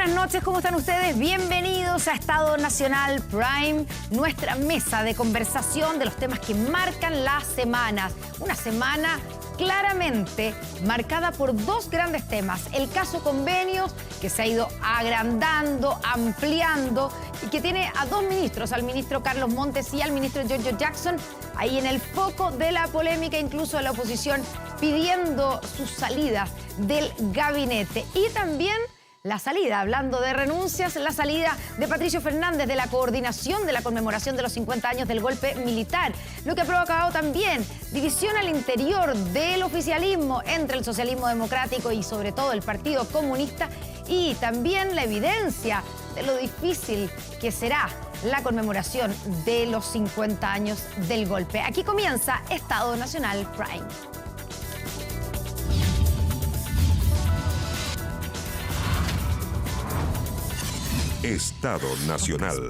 buenas noches, ¿cómo están ustedes? Bienvenidos a Estado Nacional Prime, nuestra mesa de conversación de los temas que marcan las semanas. Una semana claramente marcada por dos grandes temas. El caso Convenios, que se ha ido agrandando, ampliando y que tiene a dos ministros, al ministro Carlos Montes y al ministro Giorgio Jackson, ahí en el foco de la polémica, incluso de la oposición pidiendo sus salidas del gabinete. Y también la salida, hablando de renuncias, la salida de Patricio Fernández de la coordinación de la conmemoración de los 50 años del golpe militar, lo que ha provocado también división al interior del oficialismo entre el socialismo democrático y sobre todo el Partido Comunista, y también la evidencia de lo difícil que será la conmemoración de los 50 años del golpe. Aquí comienza Estado Nacional Prime. Estado Nacional.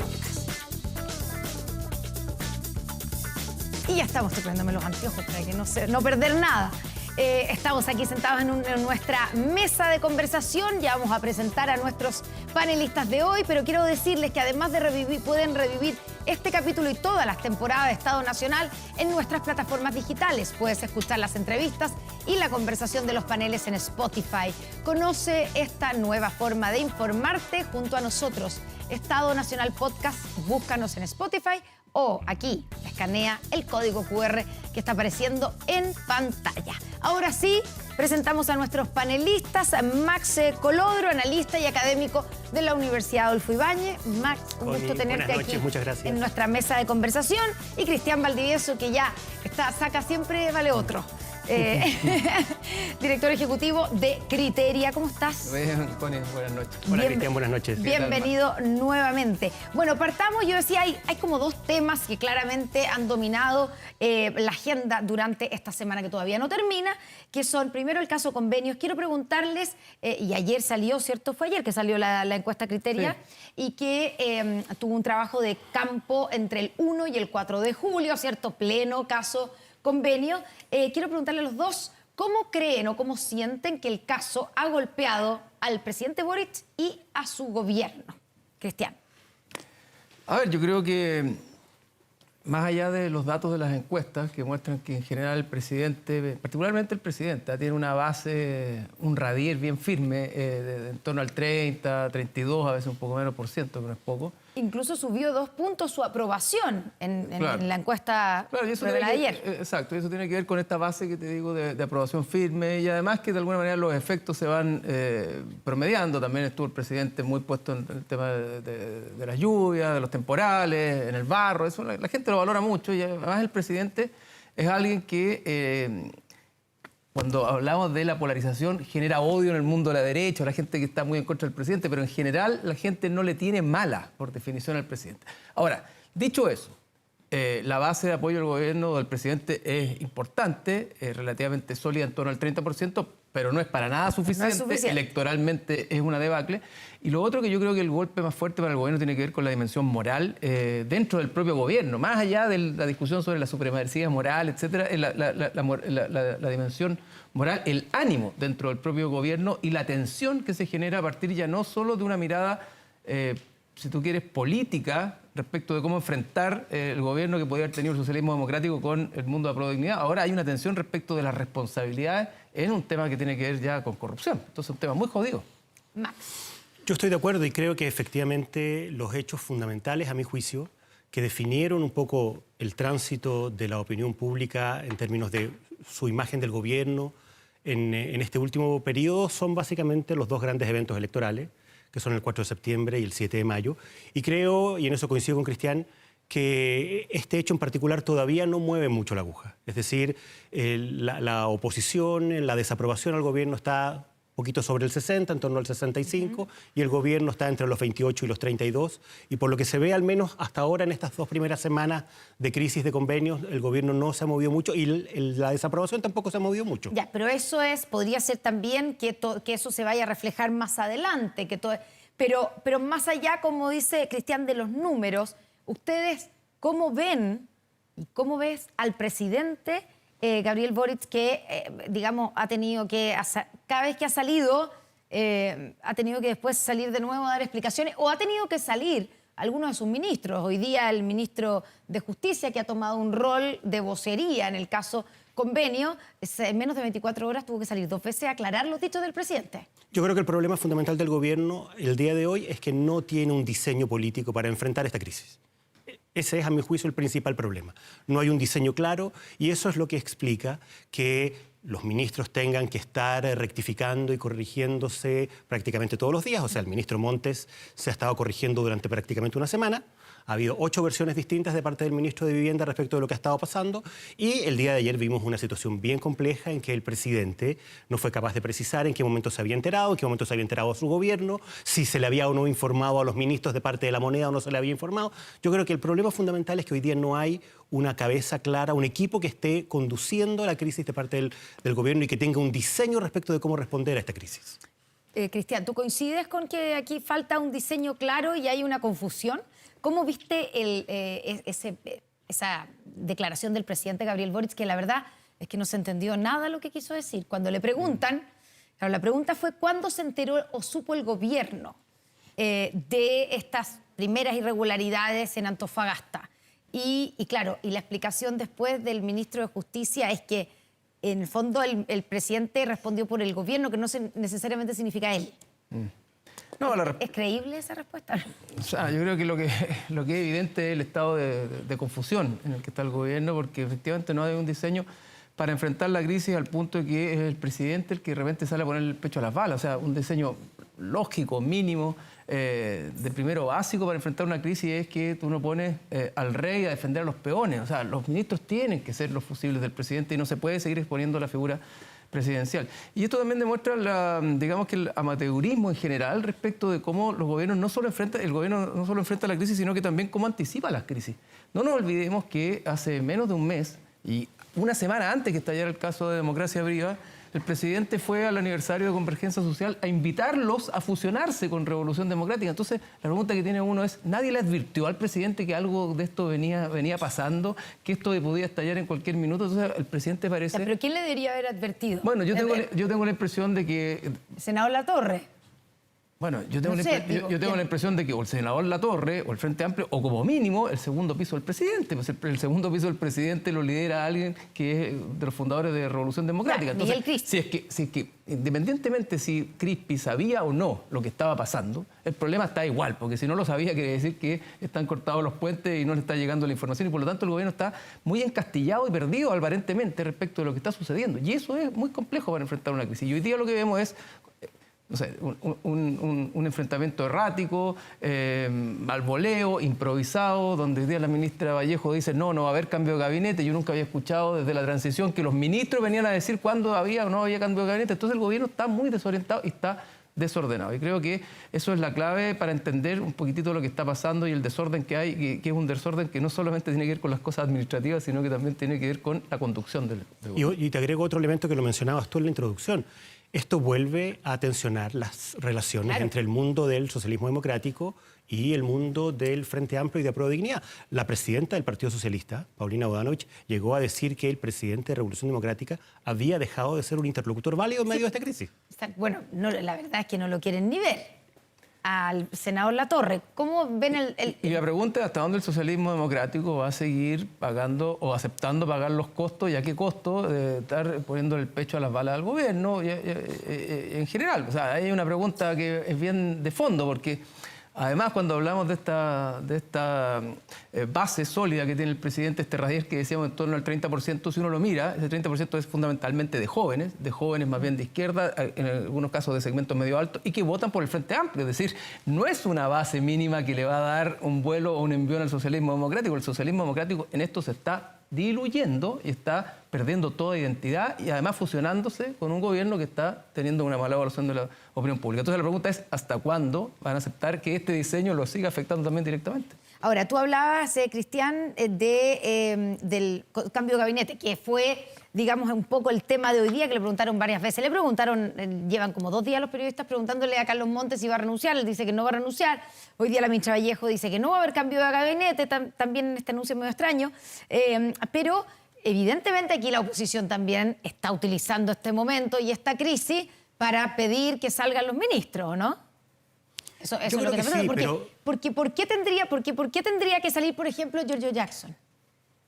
Y ya estamos, estoy poniéndome los anteojos para que no perder nada. Estamos aquí sentados en nuestra mesa de conversación. Ya vamos a presentar a nuestros panelistas de hoy, pero quiero decirles que además de pueden revivir este capítulo y todas las temporadas de Estado Nacional en nuestras plataformas digitales. Puedes escuchar las entrevistas y la conversación de los paneles en Spotify. Conoce esta nueva forma de informarte junto a nosotros. Estado Nacional Podcast, búscanos en Spotify o aquí, escanea el código QR que está apareciendo en pantalla. Ahora sí, presentamos a nuestros panelistas. Max Colodro, analista y académico de la Universidad Adolfo Ibáñez. Max, un gusto tenerte aquí en nuestra mesa de conversación. Y Cristian Valdivieso, que ya saca siempre vale otro. Director ejecutivo de Criteria. ¿Cómo estás? Bien, Connie, buenas noches. Hola, Cristian, buenas noches. Bienvenido nuevamente. Bueno, partamos, yo decía, hay como dos temas que claramente han dominado la agenda durante esta semana que todavía no termina, que son, primero, el caso Convenios. Quiero preguntarles, y ayer salió, ¿cierto? Fue ayer que salió la encuesta Criteria, sí, y que tuvo un trabajo de campo entre el 1 y el 4 de julio, ¿cierto? Pleno caso Convenio. Quiero preguntarle a los dos, ¿cómo creen o cómo sienten que el caso ha golpeado al presidente Boric y a su gobierno? Cristian. A ver, yo creo que más allá de los datos de las encuestas que muestran que en general el presidente, particularmente el presidente, tiene una base, un radier bien firme, en torno al 30, 32, a veces un poco menos por ciento, que no es poco. Incluso subió 2 puntos su aprobación en la encuesta revelada ayer. Exacto, y eso tiene que ver con esta base que te digo de aprobación firme, y además que de alguna manera los efectos se van promediando. También estuvo el presidente muy puesto en el tema de las lluvias, de los temporales, en el barro. Eso la gente lo valora mucho, y además el presidente es alguien que cuando hablamos de la polarización, genera odio en el mundo de la derecha, la gente que está muy en contra del presidente, pero en general la gente no le tiene mala, por definición, al presidente. Ahora, dicho eso, la base de apoyo del gobierno del presidente es importante, relativamente sólida, en torno al 30%, pero no es para nada suficiente. No es suficiente. Electoralmente es una debacle. Y lo otro, que yo creo que el golpe más fuerte para el gobierno tiene que ver con la dimensión moral dentro del propio gobierno, más allá de la discusión sobre la supremacía moral, etcétera, la dimensión moral, el ánimo dentro del propio gobierno y la tensión que se genera a partir ya no solo de una mirada, si tú quieres, política respecto de cómo enfrentar el gobierno que podía haber tenido el socialismo democrático con el mundo de la prodignidad. Ahora hay una tensión respecto de las responsabilidades en un tema que tiene que ver ya con corrupción. Entonces es un tema muy jodido. Max. Yo estoy de acuerdo y creo que efectivamente los hechos fundamentales, a mi juicio, que definieron un poco el tránsito de la opinión pública en términos de su imagen del gobierno en este último periodo, son básicamente los dos grandes eventos electorales, que son el 4 de septiembre y el 7 de mayo. Y creo, y en eso coincido con Cristian, que este hecho en particular todavía no mueve mucho la aguja. Es decir, la oposición, la desaprobación al gobierno está un poquito sobre el 60, en torno al 65, y el gobierno está entre los 28 y los 32. Y por lo que se ve, al menos hasta ahora, en estas 2 primeras semanas de crisis de convenios, el gobierno no se ha movido mucho y la desaprobación tampoco se ha movido mucho. Ya, pero eso podría ser también que eso se vaya a reflejar más adelante. Pero más allá, como dice Cristian, de los números, ¿ustedes cómo ven y cómo ves al presidente Gabriel Boric, que, digamos, ha tenido que, cada vez que ha salido, ha tenido que después salir de nuevo a dar explicaciones o ha tenido que salir algunos de sus ministros. Hoy día el ministro de Justicia, que ha tomado un rol de vocería en el caso Convenio, en menos de 24 horas tuvo que salir 2 veces a aclarar los dichos del presidente. Yo creo que el problema fundamental del gobierno el día de hoy es que no tiene un diseño político para enfrentar esta crisis. Ese es, a mi juicio, el principal problema. No hay un diseño claro y eso es lo que explica que los ministros tengan que estar rectificando y corrigiéndose prácticamente todos los días. O sea, el ministro Montes se ha estado corrigiendo durante prácticamente una semana. Ha habido 8 versiones distintas de parte del ministro de Vivienda respecto de lo que ha estado pasando y el día de ayer vimos una situación bien compleja en que el presidente no fue capaz de precisar en qué momento se había enterado, en qué momento se había enterado a su gobierno, si se le había o no informado a los ministros de parte de la moneda o no se le había informado. Yo creo que el problema fundamental es que hoy día no hay una cabeza clara, un equipo que esté conduciendo la crisis de parte del gobierno y que tenga un diseño respecto de cómo responder a esta crisis. Cristian, ¿tú coincides con que aquí falta un diseño claro y hay una confusión? ¿Cómo viste esa declaración del presidente Gabriel Boric, que la verdad es que no se entendió nada de lo que quiso decir? Cuando le preguntan, claro, la pregunta fue ¿cuándo se enteró o supo el gobierno de estas primeras irregularidades en Antofagasta? Y claro, y la explicación después del ministro de Justicia es que en el fondo el presidente respondió por el gobierno, que no necesariamente significa él. No, ¿Es creíble esa respuesta? O sea, yo creo que lo que es evidente es el estado de confusión en el que está el gobierno, porque efectivamente no hay un diseño para enfrentar la crisis al punto de que es el presidente el que de repente sale a poner el pecho a las balas. O sea, un diseño lógico, mínimo, de primero básico para enfrentar una crisis es que tú no pones al rey a defender a los peones. O sea, los ministros tienen que ser los fusibles del presidente y no se puede seguir exponiendo la figura presidencial. Y esto también demuestra, digamos, que el amateurismo en general respecto de cómo los gobiernos el gobierno no solo enfrenta la crisis, sino que también cómo anticipa las crisis. No nos olvidemos que hace menos de un mes y una semana antes que estallara el caso de Democracia Viva, el presidente fue al aniversario de Convergencia Social a invitarlos a fusionarse con Revolución Democrática. Entonces, la pregunta que tiene uno es, ¿nadie le advirtió al presidente que algo de esto venía pasando, que esto podía estallar en cualquier minuto? Entonces, el presidente parece... ¿Pero quién le debería haber advertido? Bueno, yo tengo la impresión de que... ¿El senador Latorre? Bueno, yo tengo la impresión de que o el senador Latorre o el Frente Amplio, o como mínimo el segundo piso del presidente. Pues el segundo piso del presidente lo lidera alguien que es de los fundadores de Revolución Democrática. Entonces, Miguel Crispi. Si es que independientemente si Crispi sabía o no lo que estaba pasando, el problema está igual, porque si no lo sabía quiere decir que están cortados los puentes y no le está llegando la información y por lo tanto el gobierno está muy encastillado y perdido aparentemente respecto de lo que está sucediendo. Y eso es muy complejo para enfrentar una crisis. Y hoy día lo que vemos es... no sé, un enfrentamiento errático, al voleo, improvisado, donde hoy día la ministra Vallejo dice no va a haber cambio de gabinete. Yo nunca había escuchado desde la transición que los ministros venían a decir cuándo había o no había cambio de gabinete. Entonces el gobierno está muy desorientado y está desordenado. Y creo que eso es la clave para entender un poquitito lo que está pasando y el desorden que hay, que es un desorden que no solamente tiene que ver con las cosas administrativas, sino que también tiene que ver con la conducción del gobierno. Y te agrego otro elemento que lo mencionabas tú en la introducción. Esto vuelve a tensionar las relaciones entre el mundo del socialismo democrático y el mundo del Frente Amplio y de Apruebo Dignidad. La presidenta del Partido Socialista, Paulina Bodanovich, llegó a decir que el presidente de Revolución Democrática había dejado de ser un interlocutor válido en medio de esta crisis. Bueno, no, la verdad es que no lo quieren ni ver. Al senador Latorre, ¿cómo ven Y la pregunta es hasta dónde el socialismo democrático va a seguir pagando o aceptando pagar los costos y a qué costo de estar poniendo el pecho a las balas al gobierno en general. O sea, hay una pregunta que es bien de fondo porque además cuando hablamos de esta base sólida que tiene el presidente, este radier que decíamos en torno al 30%, si uno lo mira, ese 30% es fundamentalmente de jóvenes más bien de izquierda, en algunos casos de segmentos medio altos, y que votan por el Frente Amplio. Es decir, no es una base mínima que le va a dar un vuelo o un envión al socialismo democrático. El socialismo democrático en esto se está diluyendo y está perdiendo toda identidad y además fusionándose con un gobierno que está teniendo una mala evaluación de la opinión pública. Entonces la pregunta es ¿hasta cuándo van a aceptar que este diseño lo siga afectando también directamente? Ahora, tú hablabas, Cristian, del cambio de gabinete, que fue, digamos, un poco el tema de hoy día, que le preguntaron varias veces. Le preguntaron, llevan como 2 días los periodistas preguntándole a Carlos Montes si va a renunciar. Él dice que no va a renunciar. Hoy día la ministra Vallejo dice que no va a haber cambio de gabinete. También este anuncio es medio extraño. Pero evidentemente aquí la oposición también está utilizando este momento y esta crisis para pedir que salgan los ministros, ¿no? Eso es lo que está pasando. ¿Por qué tendría que salir, por ejemplo, Giorgio Jackson?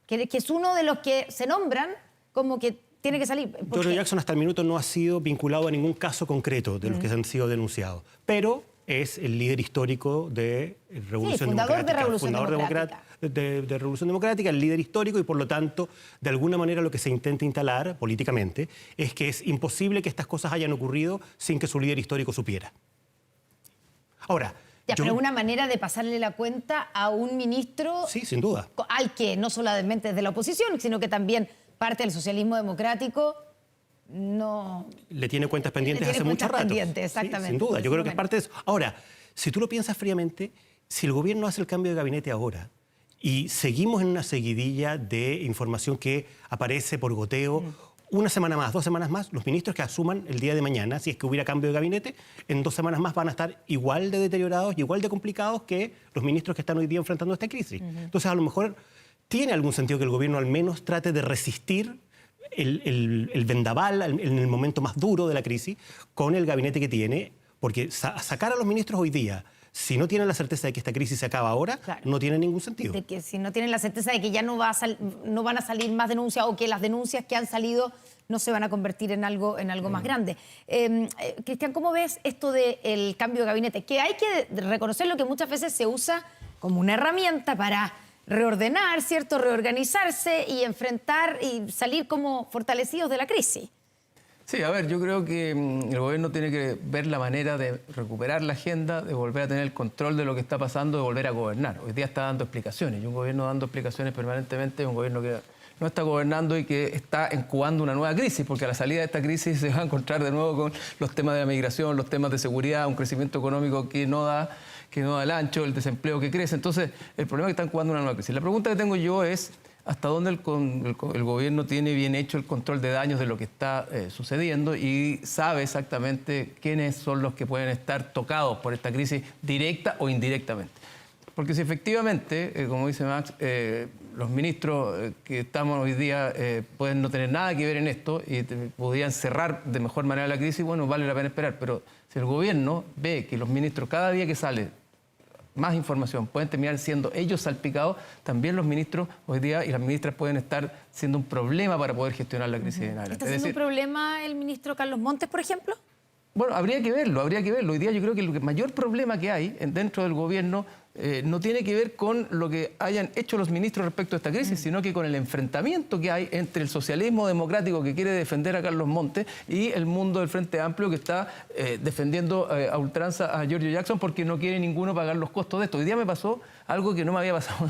Que es uno de los que se nombran como que tiene que salir. Giorgio Jackson hasta el minuto no ha sido vinculado a ningún caso concreto de los que han sido denunciados, pero es el líder histórico de Revolución Democrática. De Revolución Democrática, el líder histórico, y por lo tanto, de alguna manera lo que se intenta instalar políticamente es que es imposible que estas cosas hayan ocurrido sin que su líder histórico supiera. Ahora, pero una manera de pasarle la cuenta a un ministro... Sí, sin duda. Al que no solamente es de la oposición, sino que también parte del socialismo democrático no... Le tiene cuentas pendientes hace mucho rato. Exactamente. Sí, sin duda, yo creo que es parte de eso. Ahora, si tú lo piensas fríamente, si el gobierno hace el cambio de gabinete ahora y seguimos en una seguidilla de información que aparece por goteo, una semana más, 2 semanas más, los ministros que asuman el día de mañana, si es que hubiera cambio de gabinete, en 2 semanas más van a estar igual de deteriorados y igual de complicados que los ministros que están hoy día enfrentando esta crisis. Entonces, a lo mejor tiene algún sentido que el gobierno al menos trate de resistir el vendaval en el momento más duro de la crisis con el gabinete que tiene, porque sacar a los ministros hoy día, si no tienen la certeza de que esta crisis se acaba ahora, claro, no tiene ningún sentido. De que si no tienen la certeza de que ya no van a salir más denuncias, o que las denuncias que han salido no se van a convertir en algo más grande. Cristian, ¿cómo ves esto del cambio de gabinete? Que hay que reconocerlo, que muchas veces se usa como una herramienta para reordenar, ¿cierto? Reorganizarse y enfrentar y salir como fortalecidos de la crisis. Sí, a ver, yo creo que el gobierno tiene que ver la manera de recuperar la agenda, de volver a tener el control de lo que está pasando, de volver a gobernar. Hoy día está dando explicaciones, y un gobierno dando explicaciones permanentemente es un gobierno que no está gobernando y que está incubando una nueva crisis, porque a la salida de esta crisis se va a encontrar de nuevo con los temas de la migración, los temas de seguridad, un crecimiento económico que no da el ancho, el desempleo que crece. Entonces, el problema es que están incubando una nueva crisis. La pregunta que tengo yo es: ¿hasta dónde el gobierno tiene bien hecho el control de daños de lo que está sucediendo y sabe exactamente quiénes son los que pueden estar tocados por esta crisis directa o indirectamente? Porque si efectivamente, como dice Max, los ministros que estamos hoy día pueden no tener nada que ver en esto y podrían cerrar de mejor manera la crisis, bueno, vale la pena esperar. Pero si el gobierno ve que los ministros, cada día que sale más información, pueden terminar siendo ellos salpicados, también los ministros hoy día y las ministras pueden estar siendo un problema para poder gestionar la crisis en adelante. ¿Está siendo un problema el ministro Carlos Montes, por ejemplo? Bueno, habría que verlo. Hoy día yo creo que el mayor problema que hay dentro del gobierno no tiene que ver con lo que hayan hecho los ministros respecto a esta crisis, sino que con el enfrentamiento que hay entre el socialismo democrático que quiere defender a Carlos Montes y el mundo del Frente Amplio que está defendiendo a ultranza a Giorgio Jackson porque no quiere ninguno pagar los costos de esto. Hoy día me pasó algo que no me había pasado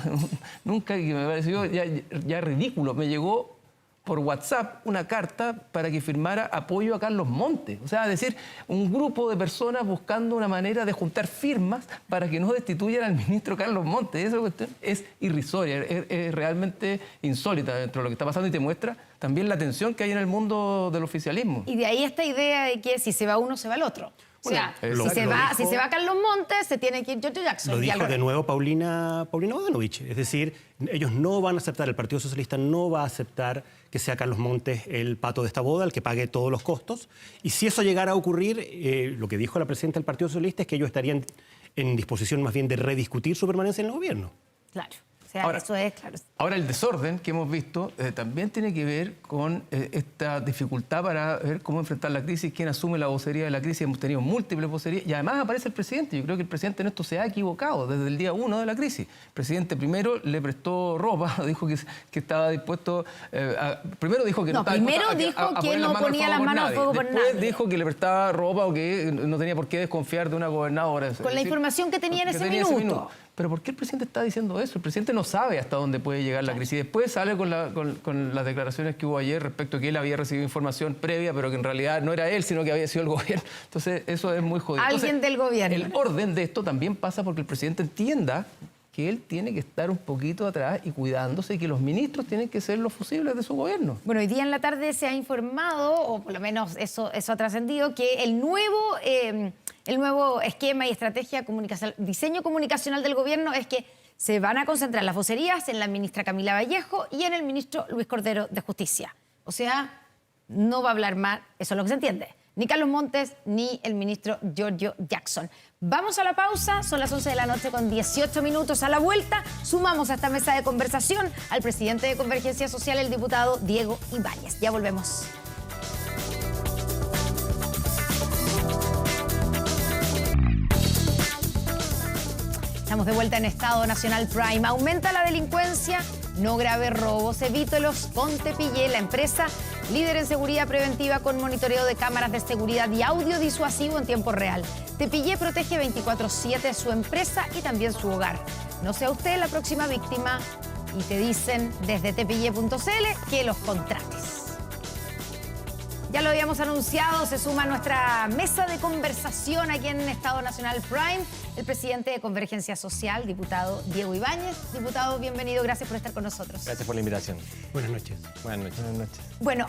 nunca y que me pareció ya ridículo. Me llegó por WhatsApp una carta para que firmara apoyo a Carlos Montes. O sea, es decir, un grupo de personas buscando una manera de juntar firmas para que no destituyan al ministro Carlos Montes. Esa cuestión es irrisoria, es realmente insólita dentro de lo que está pasando y te muestra también la tensión que hay en el mundo del oficialismo. Y de ahí esta idea de que si se va uno, se va el otro. O sea, si se va Carlos Montes, se tiene que ir Giorgio Jackson. Lo dijo de nuevo Paulina Bodanovich. Es decir, ellos no van a aceptar, el Partido Socialista no va a aceptar que sea Carlos Montes el pato de esta boda, el que pague todos los costos. Y si eso llegara a ocurrir, lo que dijo la presidenta del Partido Socialista es que ellos estarían en disposición más bien de rediscutir su permanencia en el gobierno. Claro. O sea, eso es claro. Ahora, el desorden que hemos visto también tiene que ver con esta dificultad para ver cómo enfrentar la crisis, quién asume la vocería de la crisis. Hemos tenido múltiples vocerías y además aparece el presidente. Yo creo que el presidente en esto se ha equivocado desde el día 1 de la crisis. El presidente primero le prestó ropa, dijo que estaba dispuesto primero dijo que no estaba dispuesto a que no ponía las manos al fuego por nadie. Después dijo que le prestaba ropa o que no tenía por qué desconfiar de una gobernadora. Con la información que tenía en ese minuto. Pero ¿por qué el presidente está diciendo eso? El presidente no sabe hasta dónde puede llegar la crisis. Después sale con las declaraciones que hubo ayer respecto a que él había recibido información previa, pero que en realidad no era él, sino que había sido el gobierno. Entonces, eso es muy jodido. Alguien del gobierno. El orden de esto también pasa porque el presidente entienda que él tiene que estar un poquito atrás y cuidándose y que los ministros tienen que ser los fusibles de su gobierno. Bueno, hoy día en la tarde se ha informado, o por lo menos eso ha trascendido, que el nuevo esquema y estrategia diseño comunicacional del gobierno es que se van a concentrar las vocerías en la ministra Camila Vallejo y en el ministro Luis Cordero de Justicia. O sea, no va a hablar más, eso es lo que se entiende, ni Carlos Montes, ni el ministro Giorgio Jackson. Vamos a la pausa, son las 11 de la noche con 18 minutos. A la vuelta, sumamos a esta mesa de conversación al presidente de Convergencia Social, el diputado Diego Ibáñez. Ya volvemos. Estamos de vuelta en Estado Nacional Prime. Aumenta la delincuencia, no grave robos. Evítelos con Tepillé, la empresa líder en seguridad preventiva con monitoreo de cámaras de seguridad y audio disuasivo en tiempo real. Tepillé protege 24/7 su empresa y también su hogar. No sea usted la próxima víctima y te dicen desde tepillé.cl que los contrates. Ya lo habíamos anunciado, se suma a nuestra mesa de conversación aquí en Estado Nacional Prime el presidente de Convergencia Social, diputado Diego Ibáñez. Diputado, bienvenido, gracias por estar con nosotros. Gracias por la invitación. Buenas noches. Buenas noches. Buenas noches. Bueno,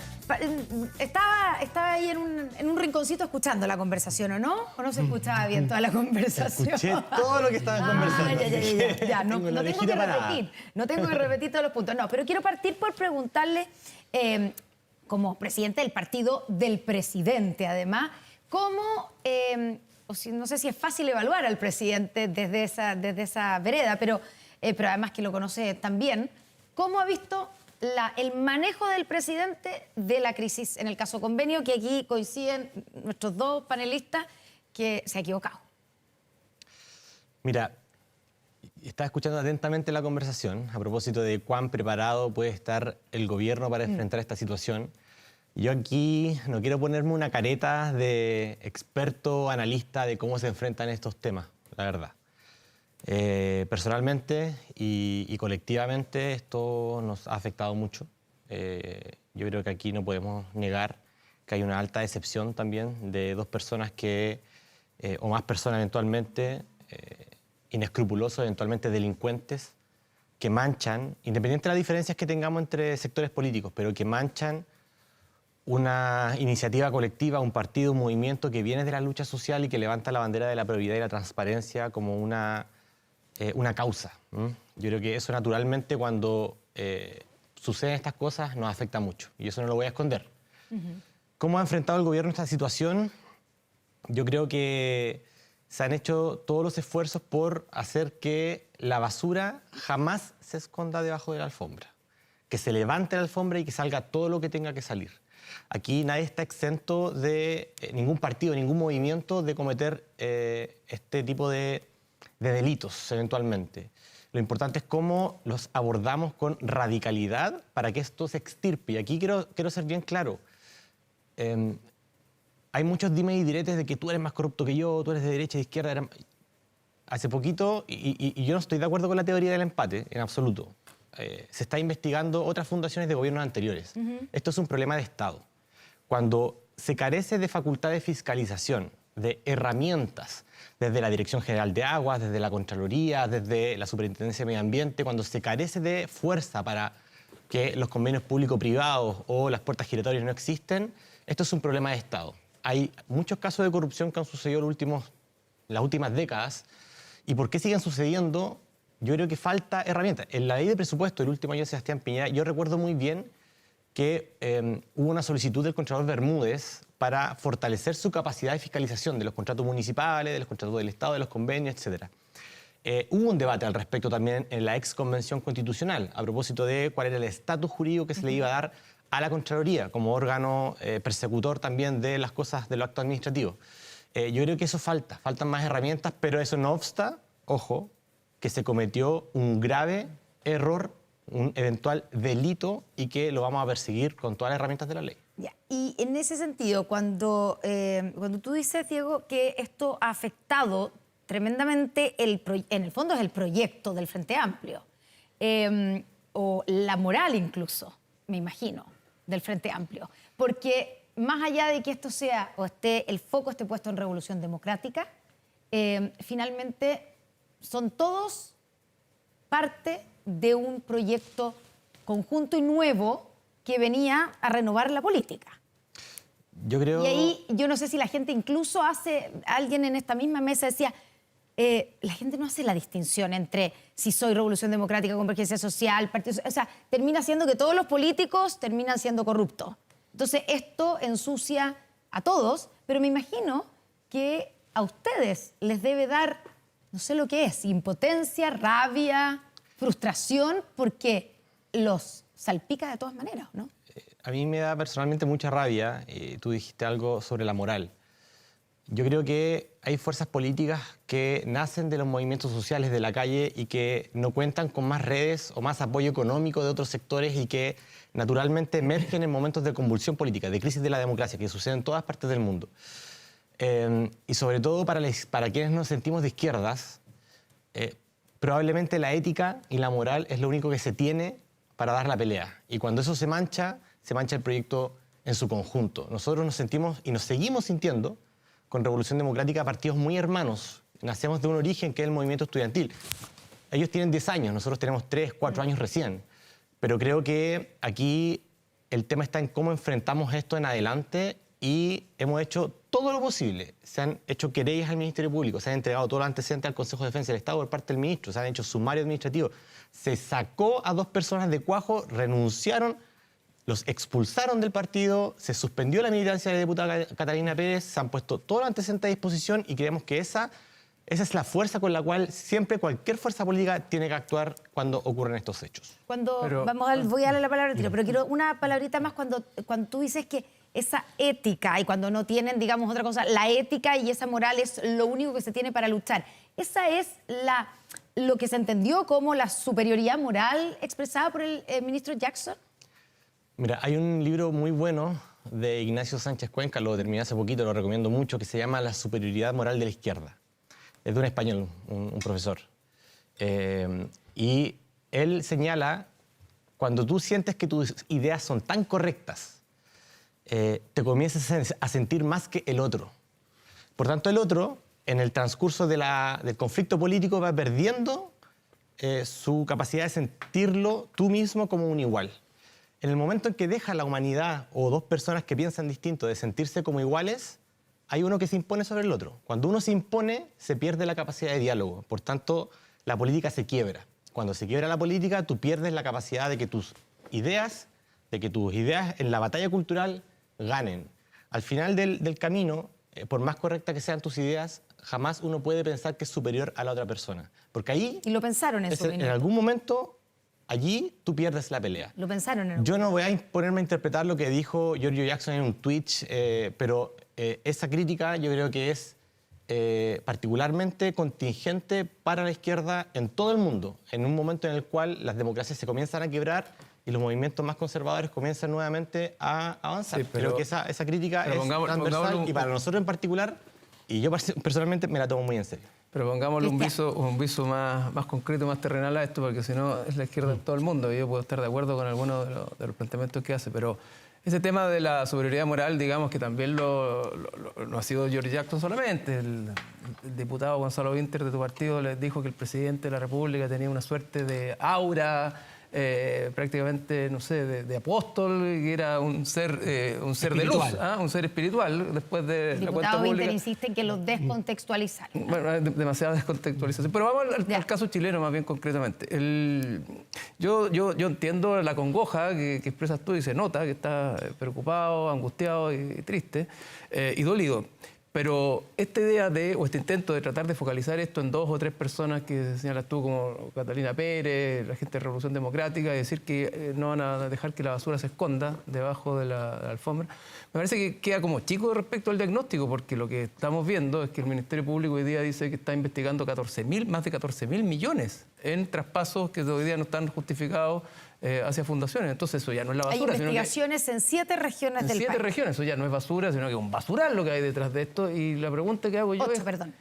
estaba ahí en un rinconcito escuchando la conversación, ¿o no? ¿O no se escuchaba bien toda la conversación? Escuché todo lo que estaban conversando. Ya, no tengo que repetir todos los puntos. No, pero quiero partir por preguntarle, como presidente del partido del presidente, además, cómo, no sé si es fácil evaluar al presidente desde esa vereda, pero además que lo conoce también, ¿cómo ha visto el manejo del presidente de la crisis en el caso Convenio, que aquí coinciden nuestros dos panelistas que se ha equivocado? Mira, estaba escuchando atentamente la conversación a propósito de cuán preparado puede estar el gobierno para enfrentar esta situación. Yo aquí no quiero ponerme una careta de experto, analista de cómo se enfrentan estos temas, la verdad. Personalmente y colectivamente esto nos ha afectado mucho. Yo creo que aquí no podemos negar que hay una alta decepción también de dos personas o más personas eventualmente, inescrupulosos, eventualmente delincuentes, que manchan, independiente de las diferencias que tengamos entre sectores políticos, pero que manchan una iniciativa colectiva, un partido, un movimiento que viene de la lucha social y que levanta la bandera de la probidad y la transparencia como una causa. Yo creo que eso naturalmente cuando suceden estas cosas nos afecta mucho y eso no lo voy a esconder. ¿Cómo ha enfrentado el gobierno esta situación? Yo creo que se han hecho todos los esfuerzos por hacer que la basura jamás se esconda debajo de la alfombra, que se levante la alfombra y que salga todo lo que tenga que salir. Aquí nadie está exento de ningún partido, ningún movimiento de cometer este tipo de delitos eventualmente. Lo importante es cómo los abordamos con radicalidad para que esto se extirpe. Y aquí quiero ser bien claro. Hay muchos dimes y diretes de que tú eres más corrupto que yo, tú eres de derecha, de izquierda. Hace poquito, y yo no estoy de acuerdo con la teoría del empate en absoluto, se está investigando otras fundaciones de gobiernos anteriores. Esto es un problema de Estado. Cuando se carece de facultad de fiscalización, de herramientas, desde la Dirección General de Aguas, desde la Contraloría, desde la Superintendencia de Medio Ambiente, cuando se carece de fuerza para que los convenios público-privados o las puertas giratorias no existen, esto es un problema de Estado. Hay muchos casos de corrupción que han sucedido las últimas décadas. ¿Y por qué siguen sucediendo? Yo creo que falta herramientas. En la ley de presupuesto del último año de Sebastián Piñera, yo recuerdo muy bien que hubo una solicitud del Contralor Bermúdez para fortalecer su capacidad de fiscalización de los contratos municipales, de los contratos del Estado, de los convenios, etc. Hubo un debate al respecto también en la ex Convención Constitucional a propósito de cuál era el estatus jurídico que se le iba a dar a la Contraloría como órgano persecutor también de las cosas de los actos administrativos. Yo creo que eso faltan más herramientas, pero eso no obsta, ojo, que se cometió un grave error, un eventual delito y que lo vamos a perseguir con todas las herramientas de la ley. Ya. Y en ese sentido, cuando tú dices, Diego, que esto ha afectado tremendamente, en el fondo es el proyecto del Frente Amplio, o la moral incluso, me imagino, del Frente Amplio, porque más allá de que esto sea, el foco esté puesto en Revolución Democrática, finalmente son todos parte de un proyecto conjunto y nuevo que venía a renovar la política. Yo creo... Y ahí yo no sé si la gente incluso alguien en esta misma mesa decía, la gente no hace la distinción entre si soy Revolución Democrática, Convergencia Social, Partido... O sea, termina siendo que todos los políticos terminan siendo corruptos. Entonces esto ensucia a todos, pero me imagino que a ustedes les debe dar, no sé lo que es, impotencia, rabia, frustración, porque los salpica de todas maneras, ¿no? A mí me da personalmente mucha rabia. Tú dijiste algo sobre la moral. Yo creo que hay fuerzas políticas que nacen de los movimientos sociales de la calle y que no cuentan con más redes o más apoyo económico de otros sectores y que naturalmente emergen en momentos de convulsión política, de crisis de la democracia, que sucede en todas partes del mundo. Y sobre todo para quienes nos sentimos de izquierdas, probablemente la ética y la moral es lo único que se tiene para dar la pelea. Y cuando eso se mancha el proyecto en su conjunto. Nosotros nos sentimos y nos seguimos sintiendo con Revolución Democrática partidos muy hermanos. Nacemos de un origen que es el movimiento estudiantil. Ellos tienen 10 años, nosotros tenemos 3, 4 años recién. Pero creo que aquí el tema está en cómo enfrentamos esto en adelante y hemos hecho todo lo posible. Se han hecho querellas al Ministerio Público, se han entregado todos los antecedentes al Consejo de Defensa del Estado por parte del ministro, se han hecho sumarios administrativos. Se sacó a 2 personas de Cuajo, renunciaron, los expulsaron del partido, se suspendió la militancia de la diputada Catalina Pérez, se han puesto todos los antecedentes a disposición y creemos que esa es la fuerza con la cual siempre cualquier fuerza política tiene que actuar cuando ocurren estos hechos. Voy a darle la palabra al tiro, pero quiero una palabrita más cuando tú dices que esa ética, y cuando no tienen, digamos, otra cosa, la ética y esa moral es lo único que se tiene para luchar. ¿Esa es lo que se entendió como la superioridad moral expresada por el ministro Jackson? Mira, hay un libro muy bueno de Ignacio Sánchez Cuenca, lo terminé hace poquito, lo recomiendo mucho, que se llama La superioridad moral de la izquierda. Es de un español, un profesor. Y él señala, cuando tú sientes que tus ideas son tan correctas, te comienzas a sentir más que el otro. Por tanto, el otro, en el transcurso del conflicto político, va perdiendo su capacidad de sentirlo tú mismo como un igual. En el momento en que deja la humanidad o 2 personas que piensan distinto de sentirse como iguales, hay uno que se impone sobre el otro. Cuando uno se impone, se pierde la capacidad de diálogo. Por tanto, la política se quiebra. Cuando se quiebra la política, tú pierdes la capacidad de que tus ideas en la batalla cultural ganen. Al final del camino, por más correctas que sean tus ideas, jamás uno puede pensar que es superior a la otra persona. Porque ahí... Y lo pensaron en algún momento... Allí tú pierdes la pelea. Lo pensaron en Yo no voy a ponerme a interpretar lo que dijo Giorgio Jackson en un Twitch, pero esa crítica yo creo que es particularmente contingente para la izquierda en todo el mundo, en un momento en el cual las democracias se comienzan a quebrar y los movimientos más conservadores comienzan nuevamente a avanzar. Sí, creo que esa crítica es transversal y para nosotros en particular, y yo personalmente me la tomo muy en serio. Pero pongámosle un viso más concreto, más terrenal a esto, porque si no es la izquierda en todo el mundo. Y yo puedo estar de acuerdo con algunos de los planteamientos que hace, pero ese tema de la superioridad moral, digamos que también no ha sido George Jackson solamente. El diputado Gonzalo Winter de tu partido les dijo que el presidente de la República tenía una suerte de aura, prácticamente, no sé, de apóstol, que era un ser de luz, un ser espiritual, después de la cuenta pública. El diputado Winter insiste en que lo descontextualizaron. Bueno, hay demasiada descontextualización. Pero vamos al caso chileno más bien concretamente. Yo entiendo la congoja que expresas tú y se nota que estás preocupado, angustiado y triste y dolido. Pero esta idea o este intento de tratar de focalizar esto en 2 o 3 personas que señalas tú, como Catalina Pérez, la gente de Revolución Democrática, y decir que no van a dejar que la basura se esconda debajo de la alfombra, me parece que queda como chico respecto al diagnóstico, porque lo que estamos viendo es que el Ministerio Público hoy día dice que está investigando más de 14.000 millones en traspasos que hoy día no están justificados hacia fundaciones. Entonces eso ya no es la basura. Hay investigaciones en 7 regiones del país. En 7 regiones, eso ya no es basura, sino que es un basural lo que hay detrás de esto. Y la pregunta que hago yo 8, perdón.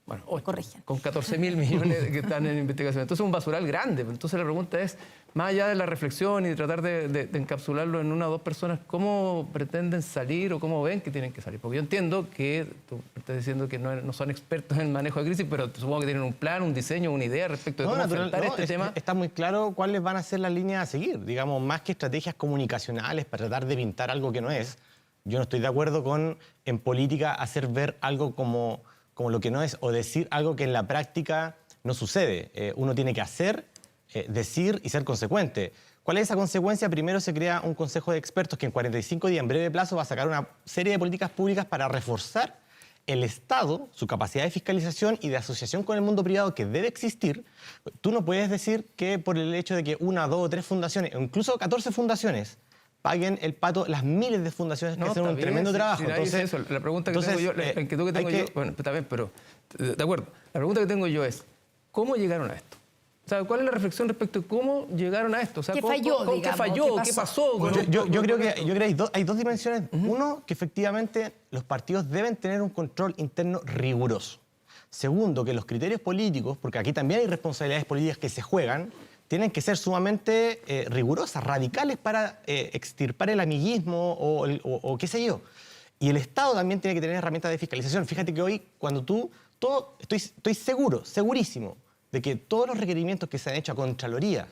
Bueno, 8, corrigen. Con 14.000 millones que están en investigación. Entonces es un basural grande. Entonces la pregunta es, más allá de la reflexión y de tratar de encapsularlo en 1 o 2 personas, ¿cómo pretenden salir o cómo ven que tienen que salir? Porque yo entiendo que tú estás diciendo que no son expertos en el manejo de crisis, pero supongo que tienen un plan, un diseño, una idea respecto de cómo enfrentar este tema. Está muy claro cuáles van a ser las líneas a seguir. Digamos, más que estrategias comunicacionales para tratar de pintar algo que no es. Yo no estoy de acuerdo con, en política, hacer ver algo como lo que no es o decir algo que en la práctica no sucede. Uno tiene que hacer, decir y ser consecuente. ¿Cuál es esa consecuencia? Primero se crea un consejo de expertos que en 45 días, en breve plazo, va a sacar una serie de políticas públicas para reforzar el Estado, su capacidad de fiscalización y de asociación con el mundo privado que debe existir. Tú no puedes decir que por el hecho de que 1, 2 o 3 fundaciones, o incluso 14 fundaciones, paguen el pato las miles de fundaciones que hacen un tremendo trabajo. Entonces, eso. La pregunta que tengo yo, la inquietud que tengo yo, bueno, está bien, pero de acuerdo. La pregunta que tengo yo es, ¿cómo llegaron a esto? O sea, ¿cuál es la reflexión respecto de cómo llegaron a esto? O sea, ¿Qué falló, digamos? ¿Qué falló? ¿Qué pasó? Bueno, yo creo que hay dos dimensiones. Uno, que efectivamente los partidos deben tener un control interno riguroso. Segundo, que los criterios políticos, porque aquí también hay responsabilidades políticas que se juegan, tienen que ser sumamente rigurosas, radicales para extirpar el amiguismo o qué sé yo. Y el Estado también tiene que tener herramientas de fiscalización. Fíjate que hoy, cuando estoy segurísimo, de que todos los requerimientos que se han hecho a Contraloría,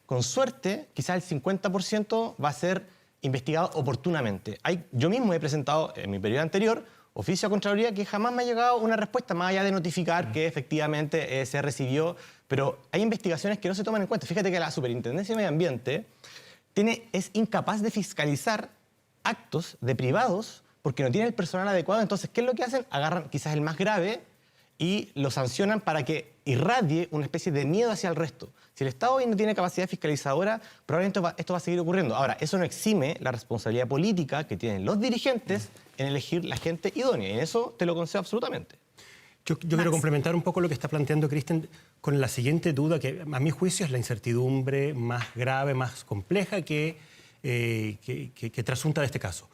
con suerte, quizás el 50% va a ser investigado oportunamente. Yo mismo he presentado en mi periodo anterior oficio a Contraloría que jamás me ha llegado una respuesta, más allá de notificar que efectivamente se recibió, pero hay investigaciones que no se toman en cuenta. Fíjate que la Superintendencia de Medio Ambiente es incapaz de fiscalizar actos de privados porque no tiene el personal adecuado. Entonces, ¿qué es lo que hacen? Agarran quizás el más grave y lo sancionan para que irradie una especie de miedo hacia el resto. Si el Estado hoy no tiene capacidad fiscalizadora, probablemente esto va a seguir ocurriendo. Ahora, eso no exime la responsabilidad política que tienen los dirigentes en elegir la gente idónea. Y en eso te lo concedo absolutamente. Yo quiero complementar un poco lo que está planteando Cristian con la siguiente duda, que a mi juicio es la incertidumbre más grave, más compleja que trasunta de este caso.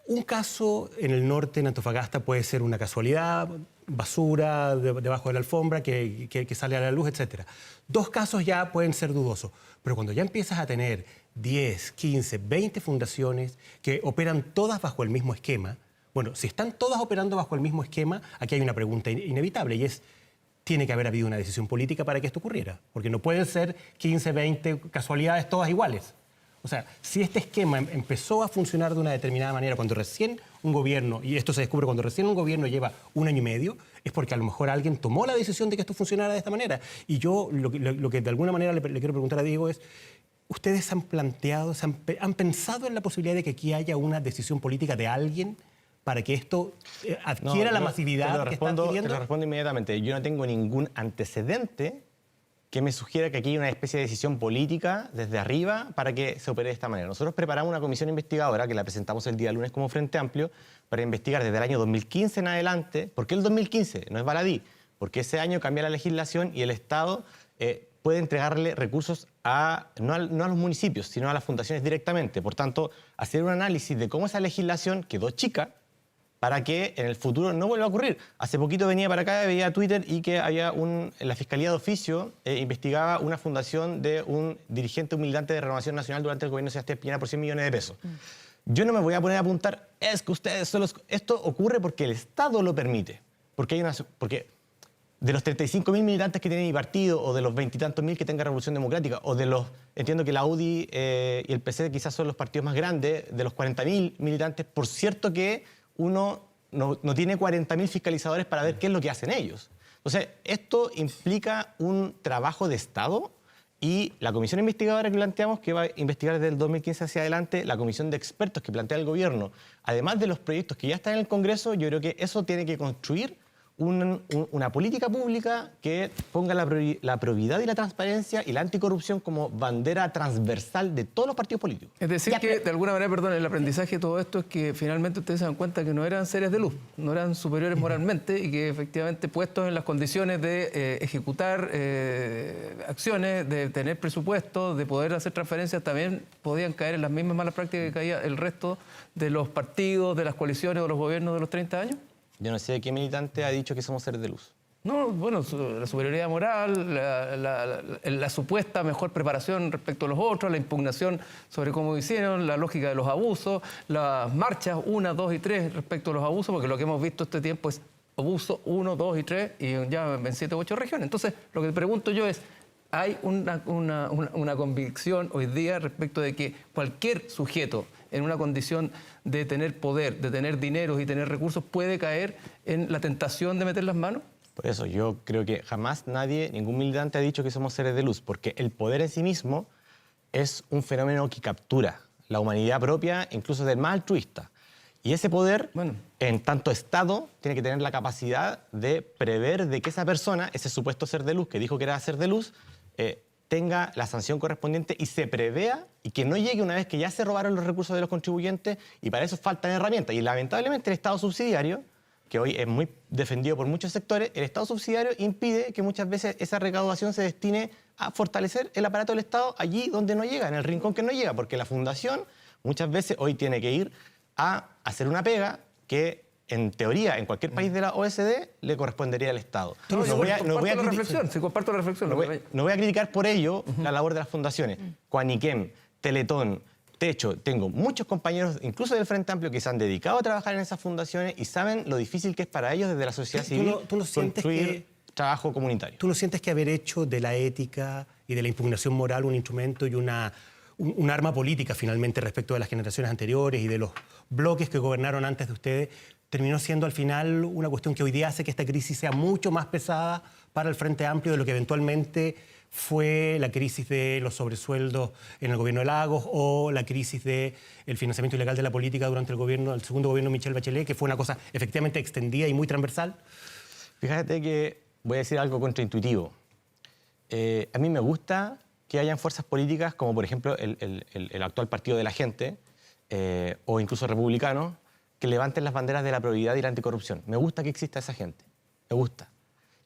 Un caso en el norte, en Antofagasta, puede ser una casualidad, basura debajo de la alfombra que sale a la luz, etc. 2 casos ya pueden ser dudosos, pero cuando ya empiezas a tener 10, 15, 20 fundaciones que operan todas bajo el mismo esquema, bueno, si están todas operando bajo el mismo esquema, aquí hay una pregunta inevitable y es, ¿tiene que haber habido una decisión política para que esto ocurriera? Porque no pueden ser 15, 20 casualidades todas iguales. O sea, si este esquema empezó a funcionar de una determinada manera cuando recién un gobierno, y esto se descubre cuando recién un gobierno lleva 1 año y medio, es porque a lo mejor alguien tomó la decisión de que esto funcionara de esta manera. Y yo lo que de alguna manera le quiero preguntar a Diego es, ¿ustedes han planteado, han pensado en la posibilidad de que aquí haya una decisión política de alguien para que esto adquiera la masividad que está adquiriendo? Te lo respondo inmediatamente. Yo no tengo ningún antecedente que me sugiera que aquí hay una especie de decisión política desde arriba para que se opere de esta manera. Nosotros preparamos una comisión investigadora que la presentamos el día lunes como Frente Amplio para investigar desde el año 2015 en adelante. ¿Por qué el 2015? No es baladí. Porque ese año cambia la legislación y el Estado puede entregarle recursos no a los municipios, sino a las fundaciones directamente. Por tanto, hacer un análisis de cómo esa legislación quedó chica para que en el futuro no vuelva a ocurrir. Hace poquito venía para acá, veía Twitter y que había la Fiscalía de Oficio investigaba una fundación de un dirigente, un militante de Renovación Nacional durante el gobierno de Sebastián Piñera por 100 millones de pesos. Yo no me voy a poner a apuntar, es que ustedes son los... Esto ocurre porque el Estado lo permite. Porque de los 35.000 militantes que tiene mi partido, o de los 20 y tantos mil que tenga Revolución Democrática, o de los... Entiendo que la UDI y el PC quizás son los partidos más grandes, de los 40.000 militantes, por cierto que uno no tiene 40.000 fiscalizadores para ver qué es lo que hacen ellos. Entonces, esto implica un trabajo de Estado y la comisión investigadora que planteamos, que va a investigar desde el 2015 hacia adelante, la comisión de expertos que plantea el gobierno, además de los proyectos que ya están en el Congreso, yo creo que eso tiene que construir una política pública que ponga la probidad y la transparencia y la anticorrupción como bandera transversal de todos los partidos políticos. Es decir, que de alguna manera, perdón, el aprendizaje de todo esto es que finalmente ustedes se dan cuenta que no eran seres de luz, no eran superiores moralmente y que efectivamente puestos en las condiciones de ejecutar acciones, de tener presupuestos, de poder hacer transferencias, también podían caer en las mismas malas prácticas que caía el resto de los partidos, de las coaliciones o los gobiernos de los 30 años. Yo no sé qué militante ha dicho que somos seres de luz. No, bueno, la superioridad moral, la supuesta mejor preparación respecto a los otros, la impugnación sobre cómo hicieron, la lógica de los abusos, las marchas 1, 2 y 3 respecto a los abusos, porque lo que hemos visto este tiempo es abuso 1, 2 y 3 y ya en 7 u 8 regiones. Entonces, lo que te pregunto yo es, ¿hay una convicción hoy día respecto de que cualquier sujeto en una condición de tener poder, de tener dinero y tener recursos, puede caer en la tentación de meter las manos? Por eso yo creo que jamás ningún militante ha dicho que somos seres de luz, porque el poder en sí mismo es un fenómeno que captura la humanidad propia, incluso del más altruista. Y ese poder, en tanto Estado, tiene que tener la capacidad de prever de que esa persona, ese supuesto ser de luz que dijo que era ser de luz, tenga la sanción correspondiente y se prevea y que no llegue una vez que ya se robaron los recursos de los contribuyentes, y para eso faltan herramientas. Y lamentablemente el Estado subsidiario, que hoy es muy defendido por muchos sectores, el Estado subsidiario impide que muchas veces esa recaudación se destine a fortalecer el aparato del Estado allí donde no llega, en el rincón que no llega, porque la fundación muchas veces hoy tiene que ir a hacer una pega que, en teoría, en cualquier país de la OECD le correspondería al Estado. No voy a criticar por ello la labor de las fundaciones. Coaniquem, Teletón, Techo, tengo muchos compañeros, incluso del Frente Amplio, que se han dedicado a trabajar en esas fundaciones y saben lo difícil que es para ellos desde la sociedad civil construir trabajo comunitario. ¿Tú no sientes que haber hecho de la ética y de la impugnación moral un instrumento y un arma política finalmente respecto de las generaciones anteriores y de los bloques que gobernaron antes de ustedes, terminó siendo al final una cuestión que hoy día hace que esta crisis sea mucho más pesada para el Frente Amplio de lo que eventualmente fue la crisis de los sobresueldos en el gobierno de Lagos o la crisis del financiamiento ilegal de la política durante el segundo gobierno de Michelle Bachelet, que fue una cosa efectivamente extendida y muy transversal? Fíjate que voy a decir algo contraintuitivo. A mí me gusta que hayan fuerzas políticas como, por ejemplo, el actual Partido de la Gente o incluso republicanos que levanten las banderas de la probidad y la anticorrupción. Me gusta que exista esa gente. Me gusta.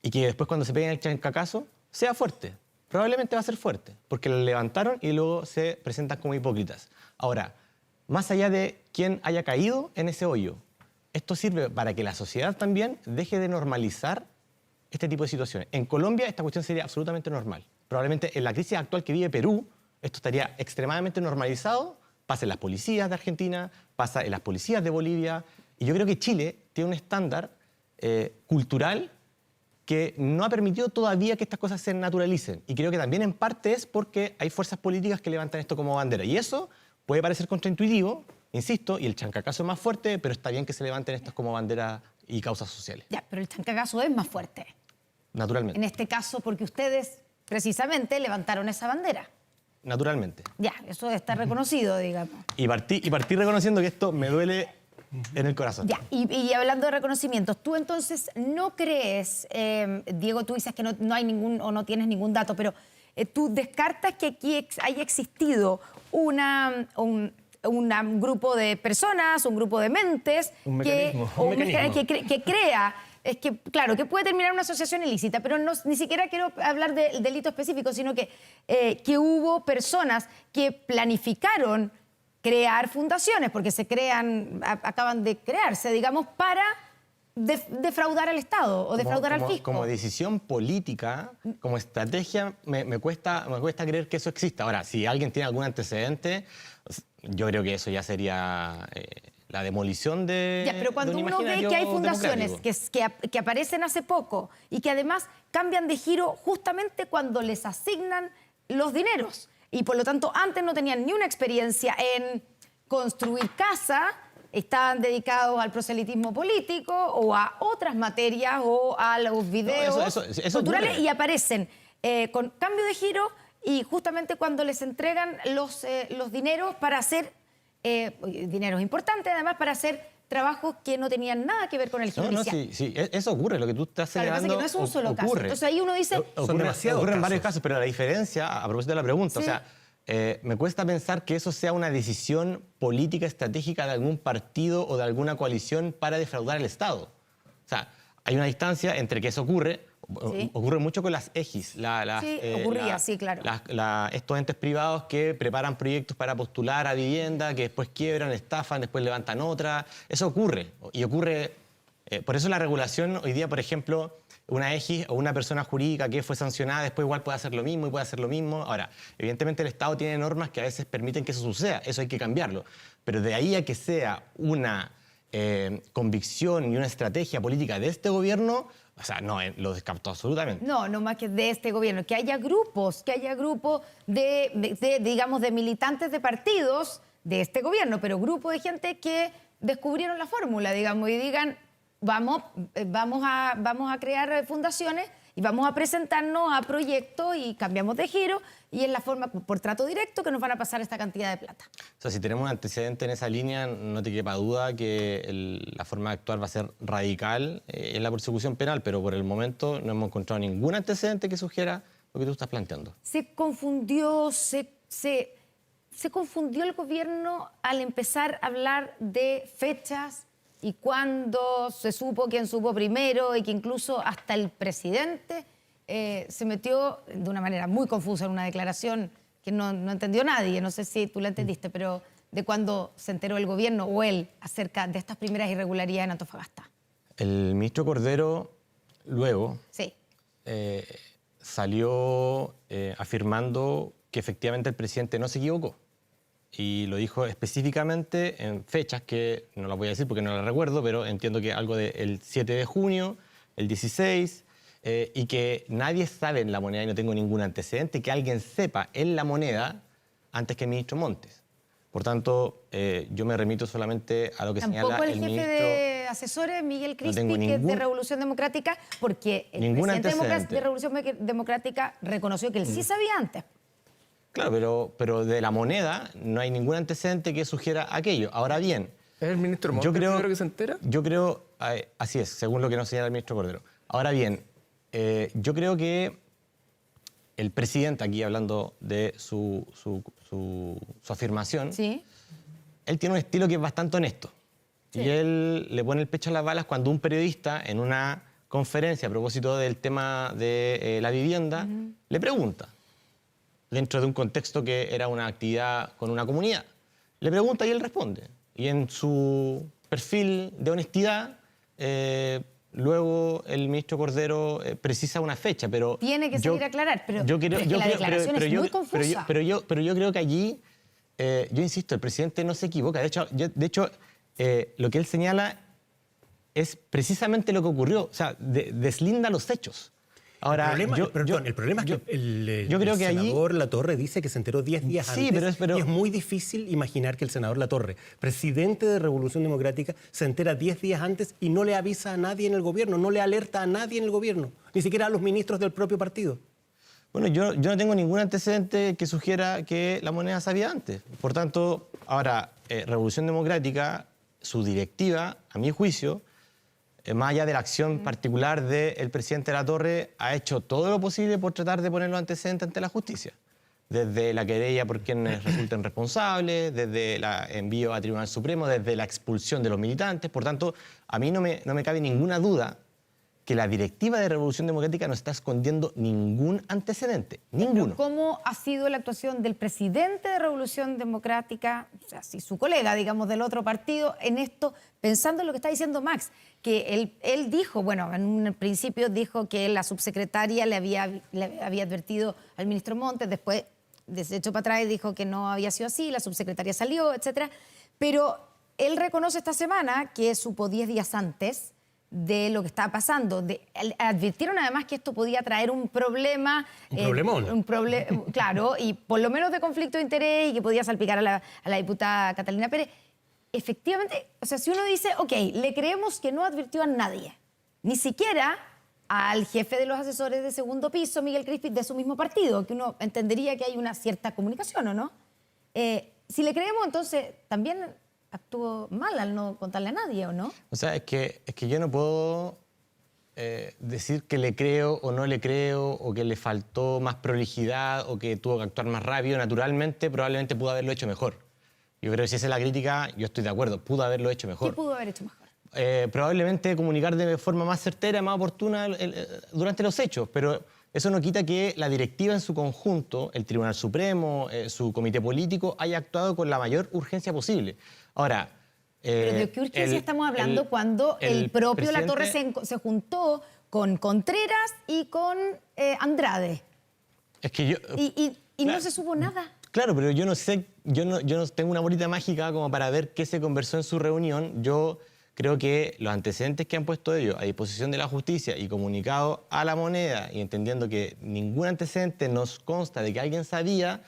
Y que después, cuando se peguen el chancacazo, sea fuerte. Probablemente va a ser fuerte, porque la levantaron y luego se presentan como hipócritas. Ahora, más allá de quién haya caído en ese hoyo, esto sirve para que la sociedad también deje de normalizar este tipo de situaciones. En Colombia esta cuestión sería absolutamente normal. Probablemente en la crisis actual que vive Perú, esto estaría extremadamente normalizado. Pasa en las policías de Argentina, pasa en las policías de Bolivia. Y yo creo que Chile tiene un estándar cultural que no ha permitido todavía que estas cosas se naturalicen. Y creo que también en parte es porque hay fuerzas políticas que levantan esto como bandera. Y eso puede parecer contraintuitivo, insisto, y el chancacazo es más fuerte, pero está bien que se levanten estos como bandera y causas sociales. Ya, pero el chancacazo es más fuerte. Naturalmente. En este caso, porque ustedes precisamente levantaron esa bandera. Naturalmente. Ya, eso está reconocido, digamos. Y partí reconociendo que esto me duele en el corazón. Ya, y hablando de reconocimientos, tú entonces no crees, Diego, tú dices que no hay ningún o no tienes ningún dato, pero tú descartas que aquí haya existido un grupo de personas, un grupo de mentes que crea. Es que, claro, que puede terminar una asociación ilícita, pero ni siquiera quiero hablar del delito específico, sino que hubo personas que planificaron crear fundaciones, porque acaban de crearse, digamos, para defraudar al Estado o defraudar al fisco. Como decisión política, como estrategia, me cuesta creer que eso exista. Ahora, si alguien tiene algún antecedente, yo creo que eso ya sería la demolición de. Ya, pero cuando uno ve que hay fundaciones que aparecen hace poco y que además cambian de giro justamente cuando les asignan los dineros, y por lo tanto antes no tenían ni una experiencia en construir casa, estaban dedicados al proselitismo político o a otras materias o a los videos culturales, y aparecen con cambio de giro y justamente cuando les entregan los dineros para hacer, dineros importantes además, para hacer trabajos que no tenían nada que ver con el giro inicial. Sí, eso ocurre, lo que tú estás señalando. Claro, que no es un solo caso. Entonces ahí uno dice. Ocurren varios casos, pero la diferencia, a propósito de la pregunta, sí. o sea, me cuesta pensar que eso sea una decisión política estratégica de algún partido o de alguna coalición para defraudar al Estado. O sea, hay una distancia entre que eso ocurre. Sí. Ocurre mucho con las EGIs. Sí, claro. Estos entes privados que preparan proyectos para postular a vivienda, que después quiebran, estafan, después levantan otra. Eso ocurre. Y ocurre. Por eso la regulación hoy día, por ejemplo, una EGI o una persona jurídica que fue sancionada después igual puede hacer lo mismo y puede hacer lo mismo. Ahora, evidentemente el Estado tiene normas que a veces permiten que eso suceda. Eso hay que cambiarlo. Pero de ahí a que sea una convicción y una estrategia política de este gobierno, o sea, no, lo descarto absolutamente. No más que de este gobierno. Que haya grupos digamos, de militantes de partidos de este gobierno, pero grupos de gente que descubrieron la fórmula, digamos, y digan, vamos a crear fundaciones y vamos a presentarnos a proyectos y cambiamos de giro y es la forma por trato directo que nos van a pasar esta cantidad de plata. O sea, si tenemos un antecedente en esa línea, no te quepa duda que la forma de actuar va a ser radical en la persecución penal, pero por el momento no hemos encontrado ningún antecedente que sugiera lo que tú estás planteando. Se confundió el gobierno al empezar a hablar de fechas y cuando se supo quién supo primero y que incluso hasta el presidente se metió de una manera muy confusa en una declaración que no entendió nadie, no sé si tú la entendiste, pero de cuando se enteró el gobierno o él acerca de estas primeras irregularidades en Antofagasta. El ministro Cordero luego Sí. Salió afirmando que efectivamente el presidente no se equivocó. Y lo dijo específicamente en fechas que no las voy a decir porque no las recuerdo, pero entiendo que algo del 7 de junio, el 16, y que nadie sabe en La Moneda, y no tengo ningún antecedente, que alguien sepa en La Moneda antes que el ministro Montes. Por tanto, yo me remito solamente a lo que señala Tampoco el el jefe ministro. de asesores, Miguel Crispi, tengo que es de ningún- Revolución Democrática, porque el Ningún presidente antecedente. de Revolución Democrática reconoció que él sí sabía antes. Claro, pero de La Moneda no hay ningún antecedente que sugiera aquello. Ahora bien, ¿Es el ministro Montes yo creo, el primero que se entera? Yo creo, así es, según lo que nos señala el ministro Cordero. Ahora bien, yo creo que el presidente, aquí hablando de su afirmación, Sí. él tiene un estilo que es bastante honesto. Sí. Y él le pone el pecho a las balas cuando un periodista en una conferencia a propósito del tema de la vivienda le pregunta, dentro de un contexto que era una actividad con una comunidad, le pregunta y él responde. Y en su perfil de honestidad, luego el ministro Cordero precisa una fecha, pero... Tiene que salir a aclarar, pero es que la declaración es muy confusa. Pero yo creo que allí, yo insisto, el presidente no se equivoca. De hecho, lo que él señala es precisamente lo que ocurrió. O sea, deslinda los hechos. Ahora, el problema es que el senador Latorre dice que se enteró 10 días Sí, antes pero- y es muy difícil imaginar que el senador Latorre, presidente de Revolución Democrática, se entera 10 días antes y no le avisa a nadie en el gobierno, no le alerta a nadie en el gobierno, ni siquiera a los ministros del propio partido. Bueno, yo no tengo ningún antecedente que sugiera que La Moneda sabía antes. Por tanto, ahora, Revolución Democrática, su directiva, a mi juicio, más allá de la acción particular del presidente Latorre, ha hecho todo lo posible por tratar de poner los antecedentes ante la justicia. Desde la querella por quienes resulten responsables, desde el envío a Tribunal Supremo, desde la expulsión de los militantes. Por tanto, a mí no me cabe ninguna duda que la directiva de Revolución Democrática no está escondiendo ningún antecedente, ninguno. ¿Cómo ha sido la actuación del presidente de Revolución Democrática, o sea, si su colega, digamos, del otro partido, en esto, pensando en lo que está diciendo Max, que él dijo, bueno, en un principio dijo que la subsecretaria le había advertido al ministro Montes, después, de hecho para atrás, dijo que no había sido así, la subsecretaria salió, etcétera, pero él reconoce esta semana que supo 10 días antes de lo que estaba pasando. Advirtieron además que esto podía traer un problema. Un problemón. Claro, y por lo menos de conflicto de interés y que podía salpicar a la diputada Catalina Pérez. Efectivamente, o sea, si uno dice, ok, le creemos que no advirtió a nadie, ni siquiera al jefe de los asesores de segundo piso, Miguel Crispi, de su mismo partido, que uno entendería que hay una cierta comunicación, ¿o no? Si le creemos, entonces también actuó mal al no contarle a nadie, ¿o no? O sea, es que yo no puedo decir que le creo o no le creo, o que le faltó más prolijidad, o que tuvo que actuar más rápido. Naturalmente, probablemente pudo haberlo hecho mejor. Yo creo que si esa es la crítica, yo estoy de acuerdo, pudo haberlo hecho mejor. ¿Qué pudo haber hecho mejor? Probablemente comunicar de forma más certera, más oportuna durante los hechos, pero eso no quita que la directiva en su conjunto, el Tribunal Supremo, su comité político, haya actuado con la mayor urgencia posible. Ahora... ¿Pero de qué urgencia estamos hablando cuando el propio Latorre se juntó con Contreras y con Andrade? Es que yo... Y claro, no se supo nada. Claro, pero yo no sé, yo no tengo una bolita mágica como para ver qué se conversó en su reunión. Yo creo que los antecedentes que han puesto ellos a disposición de la justicia y comunicado a La Moneda, y entendiendo que ningún antecedente nos consta de que alguien sabía,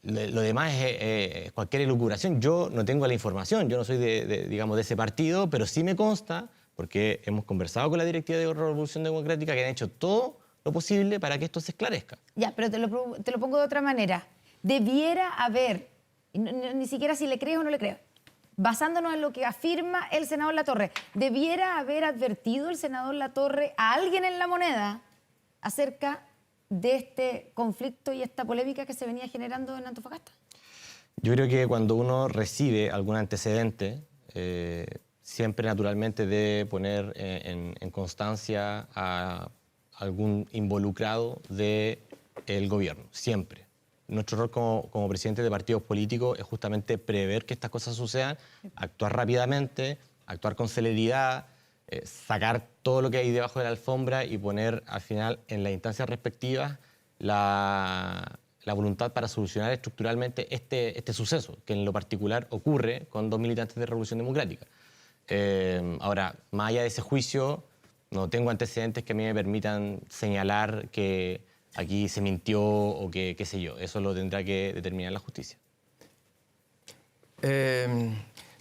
lo demás es cualquier elucubración. Yo no tengo la información, yo no soy digamos, de ese partido, pero sí me consta, porque hemos conversado con la directiva de Revolución Democrática que han hecho todo lo posible para que esto se esclarezca. Ya, pero te lo pongo de otra manera. Debiera haber, ni siquiera si le crees o no le crees, basándonos en lo que afirma el senador Latorre, debiera haber advertido el senador Latorre a alguien en La Moneda acerca de este conflicto y esta polémica que se venía generando en Antofagasta. Yo creo que cuando uno recibe algún antecedente, siempre naturalmente debe poner en constancia a algún involucrado del gobierno, siempre. Nuestro rol como presidente de partidos políticos es justamente prever que estas cosas sucedan, actuar rápidamente, actuar con celeridad, sacar todo lo que hay debajo de la alfombra y poner al final en las instancias respectivas la voluntad para solucionar estructuralmente este suceso, que en lo particular ocurre con 2 militantes de Revolución Democrática. Ahora, más allá de ese juicio, no tengo antecedentes que a mí me permitan señalar que aquí se mintió o que qué sé yo. Eso lo tendrá que determinar la justicia.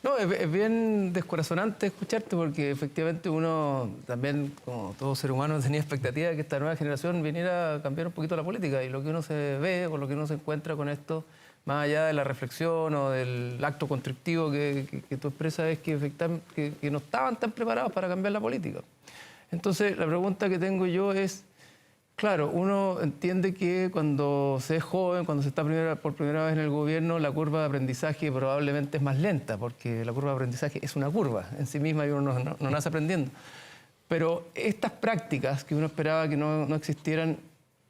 No, es bien descorazonante escucharte porque efectivamente uno también, como todo ser humano, tenía expectativa de que esta nueva generación viniera a cambiar un poquito la política y lo que uno se ve o lo que uno se encuentra con esto, más allá de la reflexión o del acto constructivo que tú expresas, es que no estaban tan preparados para cambiar la política. Entonces, la pregunta que tengo yo es, claro, uno entiende que cuando se es joven, cuando se está por primera vez en el gobierno, la curva de aprendizaje probablemente es más lenta, porque la curva de aprendizaje es una curva en sí misma y uno no nace aprendiendo. Pero estas prácticas que uno esperaba que no existieran,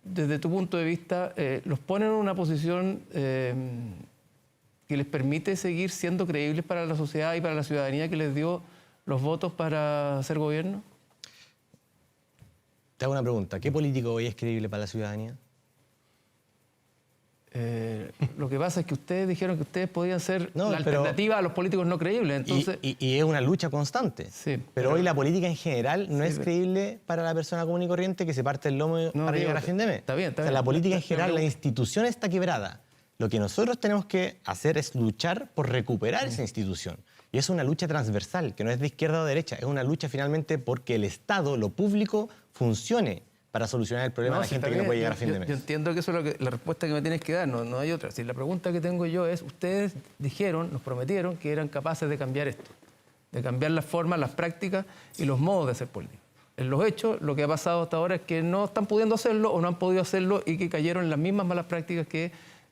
desde tu punto de vista, los ponen en una posición que les permite seguir siendo creíbles para la sociedad y para la ciudadanía que les dio los votos para hacer gobierno. Te hago una pregunta. ¿Qué político hoy es creíble para la ciudadanía? Lo que pasa es que ustedes dijeron que ustedes podían ser la alternativa a los políticos no creíbles. Entonces... Y es una lucha constante. Sí, pero hoy la política en general no es creíble para la persona común y corriente que se parte el lomo para llegar a fin de mes. Está bien, está bien. La política en general, la institución está quebrada. Lo que nosotros tenemos que hacer es luchar por recuperar esa institución. Y es una lucha transversal, que no es de izquierda o derecha. Es una lucha finalmente porque el Estado, lo público, funcione para solucionar el problema de la gente que no puede llegar a fin de mes. Yo entiendo que eso es la respuesta que me tienes que dar, no hay otra. Si la pregunta que tengo yo es, ustedes dijeron, nos prometieron que eran capaces de cambiar esto, de cambiar las formas, las prácticas y los modos de hacer política. En los hechos, lo que ha pasado hasta ahora es que no están pudiendo hacerlo o no han podido hacerlo y que cayeron en las mismas malas prácticas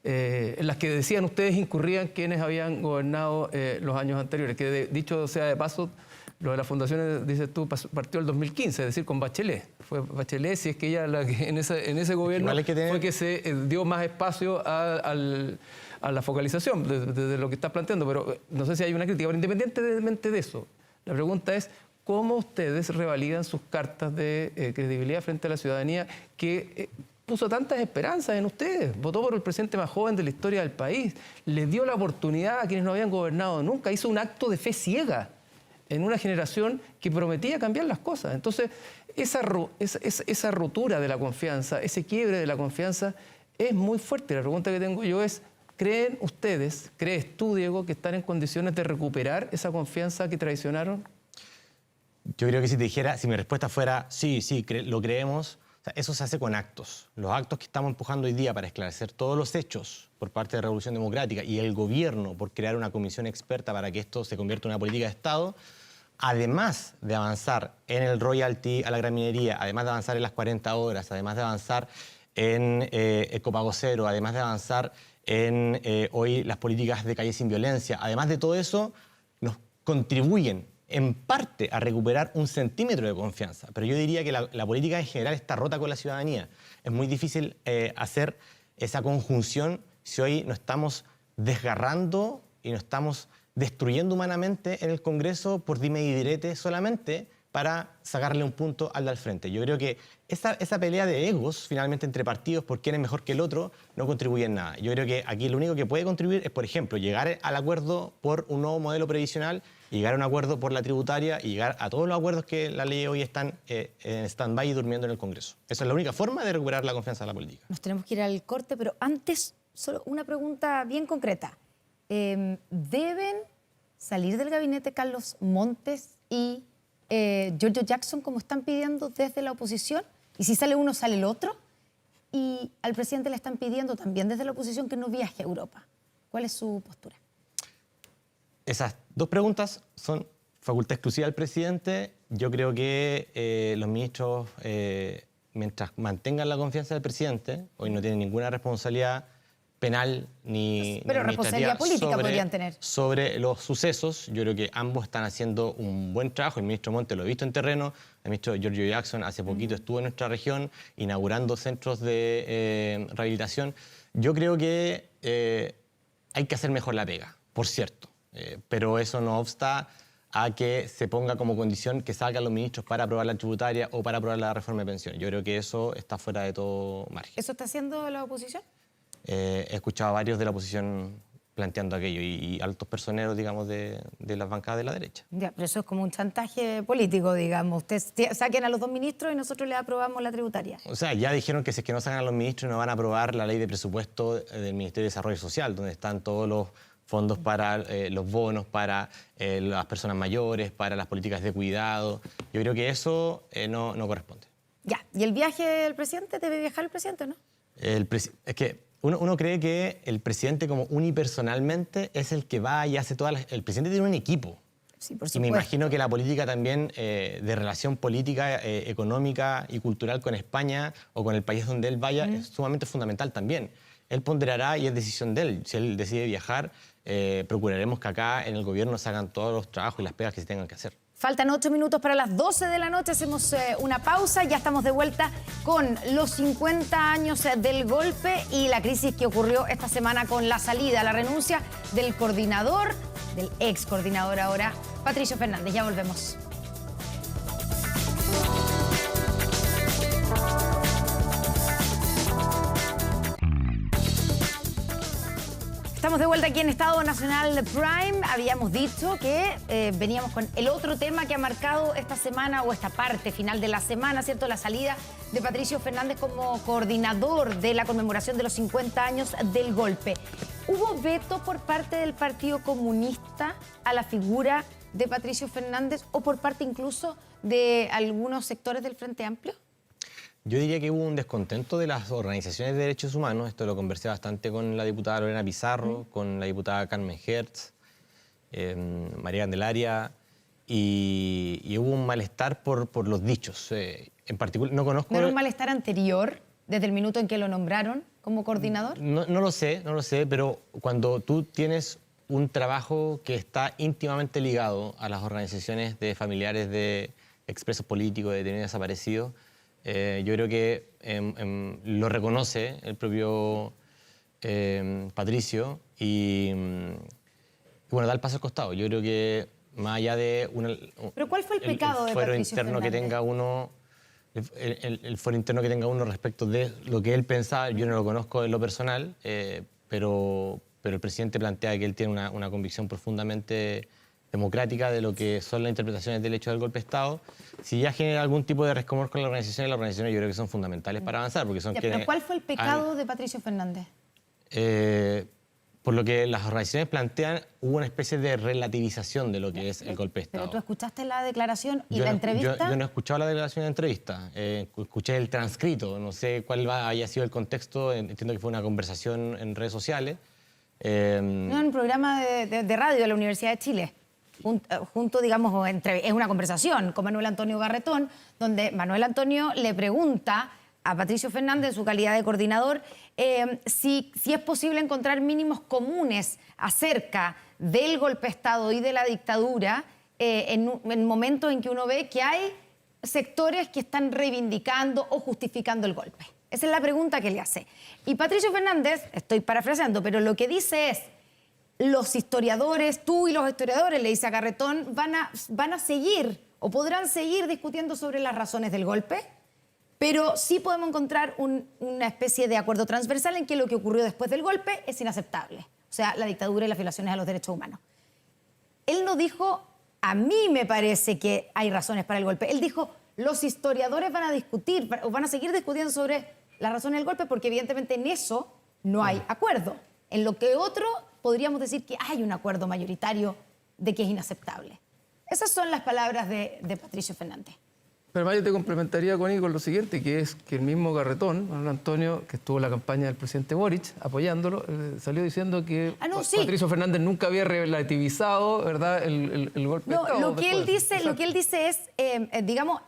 en las que decían ustedes incurrían quienes habían gobernado los años anteriores. Que dicho sea de paso, lo de las fundaciones, dices tú, partió el 2015, es decir, con Bachelet. Fue Bachelet, si es que ella la que en ese gobierno fue que se dio más espacio a la focalización de lo que estás planteando. Pero no sé si hay una crítica. Pero independientemente de eso, la pregunta es, ¿cómo ustedes revalidan sus cartas de credibilidad frente a la ciudadanía que puso tantas esperanzas en ustedes? Votó por el presidente más joven de la historia del país, le dio la oportunidad a quienes no habían gobernado nunca, hizo un acto de fe ciega en una generación que prometía cambiar las cosas. Entonces, esa rotura de la confianza, ese quiebre de la confianza es muy fuerte. La pregunta que tengo yo es, ¿creen ustedes, crees tú, Diego, que están en condiciones de recuperar esa confianza que traicionaron? Yo creo que si te dijera, si mi respuesta fuera sí, lo creemos, o sea, eso se hace con actos. Los actos que estamos empujando hoy día para esclarecer todos los hechos por parte de Revolución Democrática y el gobierno por crear una comisión experta para que esto se convierta en una política de Estado, además de avanzar en el royalty a la gran minería, además de avanzar en las 40 horas, además de avanzar en el copago cero, además de avanzar en hoy las políticas de calle sin violencia, además de todo eso, nos contribuyen en parte a recuperar un centímetro de confianza. Pero yo diría que la política en general está rota con la ciudadanía. Es muy difícil hacer esa conjunción si hoy nos estamos desgarrando y nos estamos destruyendo humanamente en el Congreso por dime y direte solamente para sacarle un punto al de al frente. Yo creo que esa pelea de egos, finalmente, entre partidos por quién es mejor que el otro, no contribuye en nada. Yo creo que aquí lo único que puede contribuir es, por ejemplo, llegar al acuerdo por un nuevo modelo previsional, y llegar a un acuerdo por la tributaria y llegar a todos los acuerdos que la ley hoy están en stand-by y durmiendo en el Congreso. Esa es la única forma de recuperar la confianza de la política. Nos tenemos que ir al corte, pero antes, solo una pregunta bien concreta. ¿Deben salir del gabinete Carlos Montes y Giorgio Jackson, como están pidiendo desde la oposición, y si sale uno, sale el otro, y al presidente le están pidiendo también desde la oposición que no viaje a Europa. ¿Cuál es su postura? Esas dos preguntas son facultad exclusiva del presidente. Yo creo que los ministros, mientras mantengan la confianza del presidente, hoy no tienen ninguna responsabilidad penal ni pero ni responsabilidad política podrían tener. Sobre los sucesos. Yo creo que ambos están haciendo un buen trabajo. El ministro Monte lo he visto en terreno. El ministro Giorgio Jackson hace poquito estuvo en nuestra región inaugurando centros de rehabilitación. Yo creo que hay que hacer mejor la pega, por cierto. Pero eso no obsta a que se ponga como condición que salgan los ministros para aprobar la tributaria o para aprobar la reforma de pensiones. Yo creo que eso está fuera de todo margen. ¿Eso está haciendo la oposición? He escuchado a varios de la oposición planteando aquello y altos personeros, digamos, de las bancadas de la derecha. Ya, pero eso es como un chantaje político, digamos. Ustedes saquen a los dos ministros y nosotros les aprobamos la tributaria. O sea, ya dijeron que si es que no sacan a los ministros no van a aprobar la ley de presupuesto del Ministerio de Desarrollo Social, donde están todos los fondos para los bonos, para las personas mayores, para las políticas de cuidado. Yo creo que eso no corresponde. Ya, ¿y el viaje del presidente? ¿Debe viajar el presidente, no? Es que uno cree que el presidente como unipersonalmente es el que va y hace todas las... El presidente tiene un equipo. Sí, por y me supuesto. imagino que la política también, de relación política, económica y cultural con España o con el país donde él vaya, es sumamente fundamental también. Él ponderará y es decisión de él. Si él decide viajar, procuraremos que acá en el gobierno se hagan todos los trabajos y las pegas que se tengan que hacer. Faltan 8 minutos para las 12 de la noche, hacemos una pausa, ya estamos de vuelta con los 50 años del golpe y la crisis que ocurrió esta semana con la salida, la renuncia del coordinador, del ex coordinador ahora, Patricio Fernández. Ya volvemos. Estamos de vuelta aquí en Estado Nacional Prime. Habíamos dicho que veníamos con el otro tema que ha marcado esta semana o esta parte final de la semana, ¿cierto? La salida de Patricio Fernández como coordinador de la conmemoración de los 50 años del golpe. ¿Hubo veto por parte del Partido Comunista a la figura de Patricio Fernández o por parte incluso de algunos sectores del Frente Amplio? Yo diría que hubo un descontento de las organizaciones de derechos humanos. Esto lo conversé bastante con la diputada Lorena Pizarro, con la diputada Carmen Hertz, María Candelaria, y hubo un malestar por los dichos. En particular, no conozco... ¿No era un malestar anterior, desde el minuto en que lo nombraron como coordinador? No lo sé, pero cuando tú tienes un trabajo que está íntimamente ligado a las organizaciones de familiares de expresos políticos, de detenidos desaparecidos, yo creo que lo reconoce el propio Patricio y bueno, da el paso al costado. Yo creo que más allá de ¿Pero cuál fue el pecado de fuero Patricio interno que Fernández? tenga uno, el fuero interno que tenga uno respecto de lo que él pensaba, yo no lo conozco en lo personal, pero el presidente plantea que él tiene una convicción profundamente democrática de lo que son las interpretaciones del hecho del golpe de Estado. Si ya genera algún tipo de resquemor con las organizaciones yo creo que son fundamentales para avanzar, porque son Ya, quienes ¿pero cuál fue el pecado de Patricio Fernández? Por lo que las organizaciones plantean, hubo una especie de relativización de lo que es el golpe de Estado. ¿Pero tú escuchaste la declaración y Yo la no- entrevista? Yo no he escuchado la declaración de entrevista, escuché el transcrito, no sé cuál haya sido el contexto, entiendo que fue una conversación en redes sociales. No, en un programa de radio de la Universidad de Chile. Junto, digamos, es una conversación con Manuel Antonio Garretón, donde Manuel Antonio le pregunta a Patricio Fernández, en su calidad de coordinador, si es posible encontrar mínimos comunes acerca del golpe de Estado y de la dictadura en momentos en que uno ve que hay sectores que están reivindicando o justificando el golpe. Esa es la pregunta que le hace. Y Patricio Fernández, estoy parafraseando, pero lo que dice es: los historiadores, tú y los historiadores, le dice a Garretón, van a seguir o podrán seguir discutiendo sobre las razones del golpe, pero sí podemos encontrar una especie de acuerdo transversal en que lo que ocurrió después del golpe es inaceptable. O sea, la dictadura y las violaciones a los derechos humanos. Él no dijo, a mí me parece que hay razones para el golpe. Él dijo, los historiadores van a discutir, o van a seguir discutiendo sobre las razones del golpe, porque evidentemente en eso no hay acuerdo. En lo que otro podríamos decir que hay un acuerdo mayoritario de que es inaceptable. Esas son las palabras de Patricio Fernández. Pero además yo te complementaría con lo siguiente, que es que el mismo Garretón, Manuel Antonio, que estuvo en la campaña del presidente Boric apoyándolo, salió diciendo que sí. Patricio Fernández nunca había relativizado, ¿verdad?, el golpe de Estado. Lo que él dice es, digamos,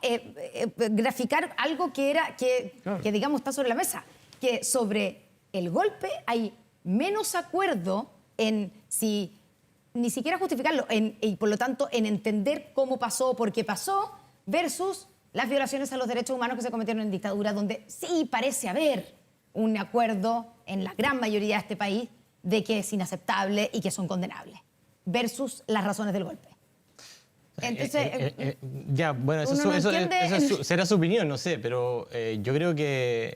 graficar algo que digamos, está sobre la mesa, que sobre el golpe hay menos acuerdo en si ni siquiera justificarlo y por lo tanto en entender cómo pasó, por qué pasó, versus las violaciones a los derechos humanos que se cometieron en dictadura, donde sí parece haber un acuerdo en la gran mayoría de este país de que es inaceptable y que son condenables, versus las razones del golpe. Entonces, ya, bueno, eso será su opinión, no sé, pero yo creo que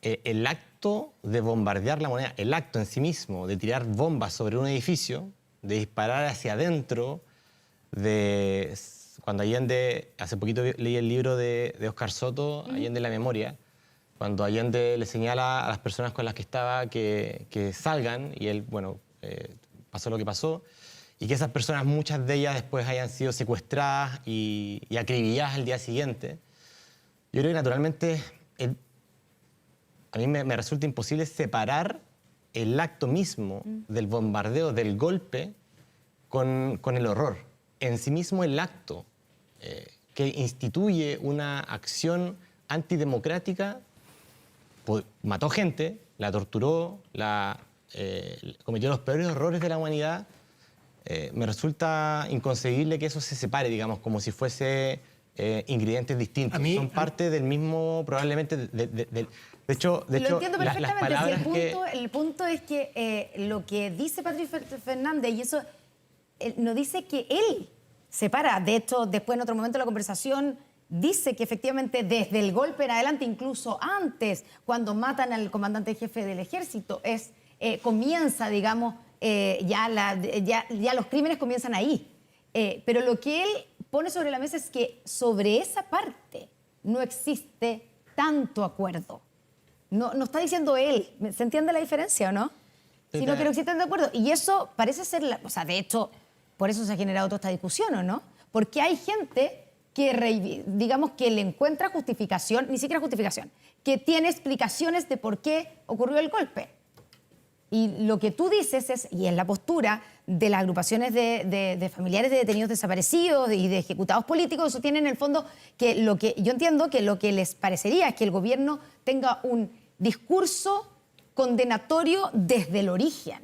el acto de bombardear la Moneda, el acto en sí mismo de tirar bombas sobre un edificio, de disparar hacia adentro, cuando Allende, hace poquito leí el libro de Óscar Soto, Allende la memoria, cuando Allende le señala a las personas con las que estaba que salgan, y él, bueno, pasó lo que pasó, y que esas personas, muchas de ellas después hayan sido secuestradas y acribilladas el día siguiente. Yo creo que naturalmente a mí me resulta imposible separar el acto mismo del bombardeo, del golpe, con el horror. En sí mismo el acto que instituye una acción antidemocrática mató gente, la torturó, cometió los peores horrores de la humanidad. Me resulta inconcebible que eso se separe, digamos, como si fuese ingredientes distintos. Son parte del mismo, probablemente, de hecho, lo entiendo perfectamente. El punto es que lo que dice Patricio Fernández, y eso no dice que él separa. De hecho, después en otro momento de la conversación dice que efectivamente desde el golpe en adelante, incluso antes, cuando matan al comandante jefe del ejército, comienza, digamos, ya los crímenes comienzan ahí. Pero lo que él pone sobre la mesa es que sobre esa parte no existe tanto acuerdo. No está diciendo él. ¿Se entiende la diferencia o no? Sino que no existen de acuerdo. Y eso parece ser, de hecho, por eso se ha generado toda esta discusión, ¿o no? Porque hay gente que, digamos, que le encuentra justificación, ni siquiera justificación, que tiene explicaciones de por qué ocurrió el golpe. Y lo que tú dices y es la postura de las agrupaciones de familiares de detenidos desaparecidos y de ejecutados políticos, eso tiene en el fondo que yo entiendo que lo que les parecería es que el gobierno tenga un discurso condenatorio desde el origen,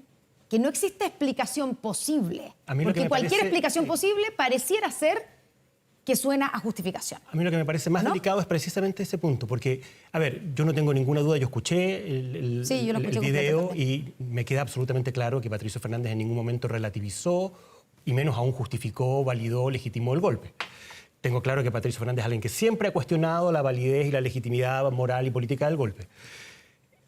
que no existe explicación posible, porque cualquier explicación posible pareciera ser que suena a justificación. A mí lo que me parece más delicado es precisamente ese punto, porque, a ver, yo no tengo ninguna duda, yo escuché el video y me queda absolutamente claro que Patricio Fernández en ningún momento relativizó y menos aún justificó, validó, legitimó el golpe. Tengo claro que Patricio Fernández es alguien que siempre ha cuestionado la validez y la legitimidad moral y política del golpe.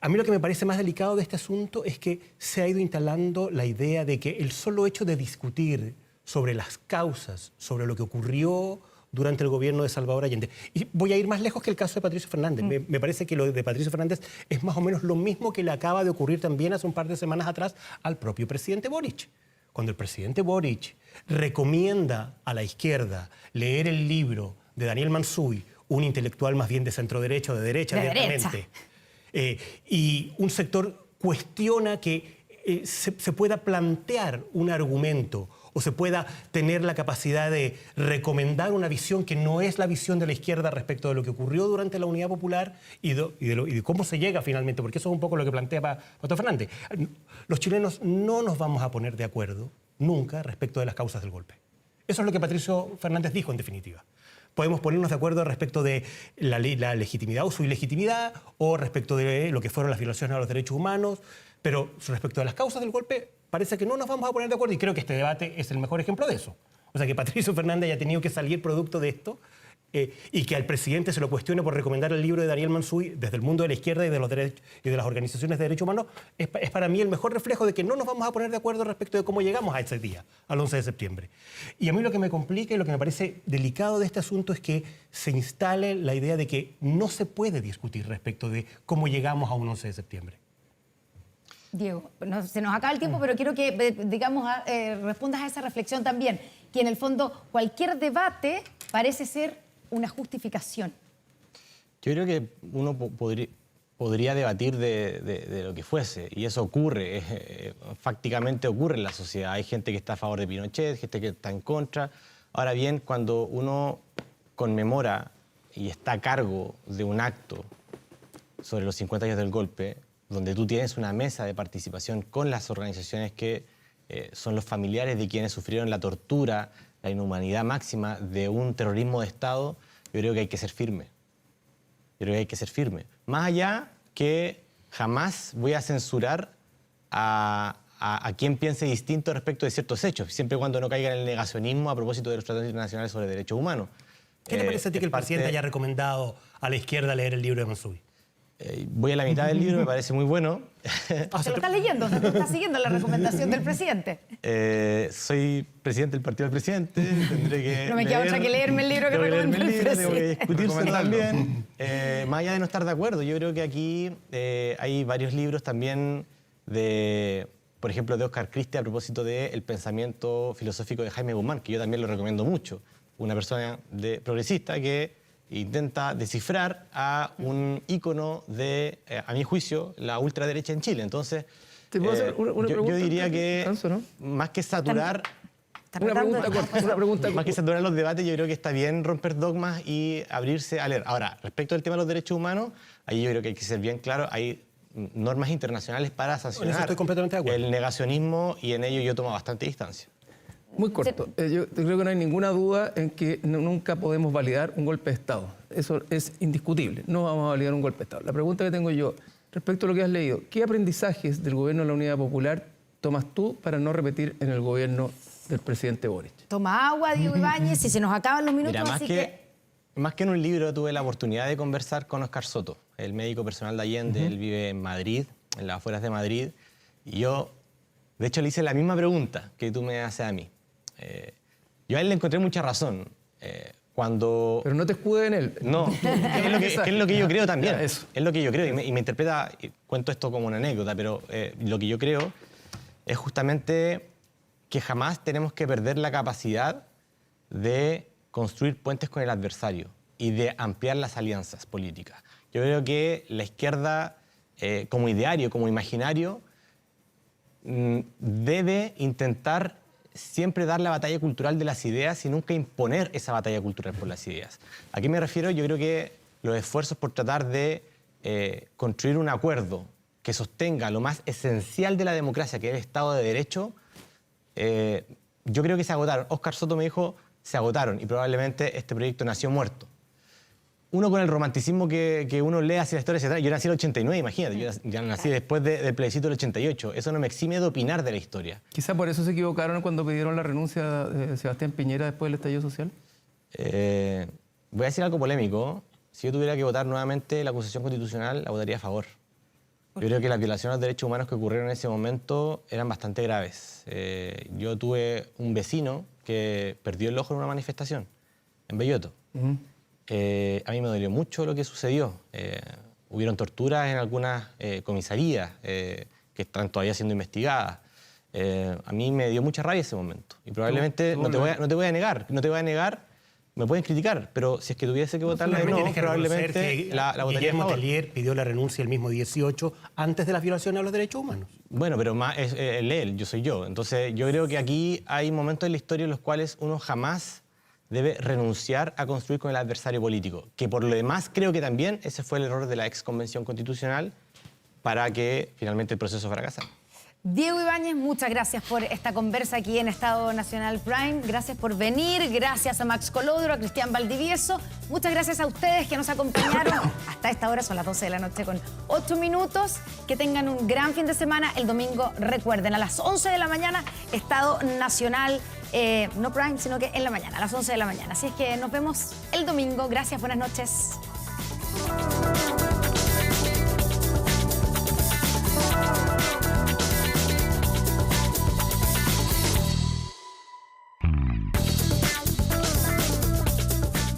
A mí lo que me parece más delicado de este asunto es que se ha ido instalando la idea de que el solo hecho de discutir sobre las causas, sobre lo que ocurrió durante el gobierno de Salvador Allende. Y voy a ir más lejos que el caso de Patricio Fernández. Me parece que lo de Patricio Fernández es más o menos lo mismo que le acaba de ocurrir también hace un par de semanas atrás al propio presidente Boric. Cuando el presidente Boric recomienda a la izquierda leer el libro de Daniel Mansuy, un intelectual más bien de centro-derecha o de derecha, directamente, y un sector cuestiona que se pueda plantear un argumento o se pueda tener la capacidad de recomendar una visión que no es la visión de la izquierda respecto de lo que ocurrió durante la Unidad Popular y de cómo se llega finalmente, porque eso es un poco lo que plantea Patricio Fernández. Los chilenos no nos vamos a poner de acuerdo nunca respecto de las causas del golpe. Eso es lo que Patricio Fernández dijo, en definitiva. Podemos ponernos de acuerdo respecto de la legitimidad o su ilegitimidad, o respecto de lo que fueron las violaciones a los derechos humanos, pero respecto de las causas del golpe, parece que no nos vamos a poner de acuerdo, y creo que este debate es el mejor ejemplo de eso. O sea, que Patricio Fernández haya tenido que salir producto de esto y que al presidente se lo cuestione por recomendar el libro de Daniel Mansuy desde el mundo de la izquierda y de los derechos y de las organizaciones de derechos humanos, es para mí el mejor reflejo de que no nos vamos a poner de acuerdo respecto de cómo llegamos a ese día, al 11 de septiembre. Y a mí lo que me complica y lo que me parece delicado de este asunto es que se instale la idea de que no se puede discutir respecto de cómo llegamos a un 11 de septiembre. Diego, se nos acaba el tiempo, pero quiero que, digamos, respondas a esa reflexión también, que en el fondo cualquier debate parece ser una justificación. Yo creo que uno podría debatir de lo que fuese, y eso ocurre, fácticamente ocurre en la sociedad. Hay gente que está a favor de Pinochet, gente que está en contra. Ahora bien, cuando uno conmemora y está a cargo de un acto sobre los 50 años del golpe, donde tú tienes una mesa de participación con las organizaciones que son los familiares de quienes sufrieron la tortura, la inhumanidad máxima de un terrorismo de Estado, yo creo que hay que ser firme. Yo creo que hay que ser firme. Más allá que jamás voy a censurar a quien piense distinto respecto de ciertos hechos, siempre y cuando no caiga en el negacionismo a propósito de los tratados internacionales sobre derechos humanos. ¿Qué te parece a ti que el presidente haya recomendado a la izquierda leer el libro de Mansubi? Voy a la mitad del libro, me parece muy bueno. ¿Se lo estás leyendo? ¿Se estás siguiendo la recomendación del presidente? Soy presidente del partido del presidente, tendré que no me queda otra que leerme el libro que recomendó el presidente. Tengo que discutirse también. Más allá de no estar de acuerdo, yo creo que aquí hay varios libros también de, por ejemplo, de Oscar Christie a propósito del pensamiento filosófico de Jaime Guzmán, que yo también lo recomiendo mucho. Una persona progresista que intenta descifrar a un ícono de, a mi juicio, la ultraderecha en Chile. Entonces, ¿te puedo hacer una pregunta? Yo diría que Alonso, ¿no? más que saturar... Una pregunta más que saturar los debates, yo creo que está bien romper dogmas y abrirse a leer. Ahora, respecto al tema de los derechos humanos, ahí yo creo que hay que ser bien claro, hay normas internacionales para sancionar estoy completamente de acuerdo. El negacionismo, y en ello yo tomo bastante distancia. Muy corto. Yo creo que no hay ninguna duda en que nunca podemos validar un golpe de Estado. Eso es indiscutible. No vamos a validar un golpe de Estado. La pregunta que tengo yo, respecto a lo que has leído, ¿qué aprendizajes del gobierno de la Unidad Popular tomas tú para no repetir en el gobierno del presidente Boric? Toma agua, Diego Ibáñez, y se nos acaban los minutos. Mira, más que en un libro, tuve la oportunidad de conversar con Óscar Soto, el médico personal de Allende. Él vive en Madrid, en las afueras de Madrid. Y yo, de hecho, le hice la misma pregunta que tú me haces a mí. Yo a él le encontré mucha razón. Cuando... Pero no te escudes en él. No, es lo que yo creo también. Ya, eso. Es lo que yo creo. Y me interpreta, cuento esto como una anécdota, pero lo que yo creo es justamente que jamás tenemos que perder la capacidad de construir puentes con el adversario y de ampliar las alianzas políticas. Yo creo que la izquierda, como ideario, como imaginario, debe intentar siempre dar la batalla cultural de las ideas y nunca imponer esa batalla cultural por las ideas. ¿A qué me refiero? Yo creo que los esfuerzos por tratar de construir un acuerdo que sostenga lo más esencial de la democracia, que es el Estado de Derecho, yo creo que se agotaron. Óscar Soto me dijo, se agotaron, y probablemente este proyecto nació muerto. Uno con el romanticismo que uno lee hacia la historia hacia atrás. Yo nací en el 89, imagínate, yo ya nací después del plebiscito del 88. Eso no me exime de opinar de la historia. Quizá por eso se equivocaron cuando pidieron la renuncia de Sebastián Piñera después del estallido social. Voy a decir algo polémico. Si yo tuviera que votar nuevamente la acusación constitucional, la votaría a favor. Yo creo que las violaciones a los derechos humanos que ocurrieron en ese momento eran bastante graves. Yo tuve un vecino que perdió el ojo en una manifestación en Belloto. A mí me dolió mucho lo que sucedió. Hubieron torturas en algunas comisarías que están todavía siendo investigadas. A mí me dio mucha rabia ese momento. Y probablemente no te voy a negar, me pueden criticar, pero si es que tuviese que votarla de no, probablemente la votaría a Guillermo favor. Tellier pidió la renuncia el mismo 18 antes de las violaciones a los derechos humanos. Bueno, pero más es él, yo soy yo. Entonces yo creo que aquí hay momentos en la historia en los cuales uno jamás debe renunciar a construir con el adversario político. Que por lo demás creo que también ese fue el error de la ex Convención Constitucional para que finalmente el proceso fracasara. Diego Ibáñez, muchas gracias por esta conversa aquí en Estado Nacional Prime. Gracias por venir, gracias a Max Colodro, a Cristian Valdivieso. Muchas gracias a ustedes que nos acompañaron hasta esta hora, son las 12 de la noche con 8 minutos. Que tengan un gran fin de semana. El domingo, recuerden, a las 11 de la mañana, Estado Nacional, no Prime, sino que en la mañana, a las 11 de la mañana. Así es que nos vemos el domingo. Gracias, buenas noches.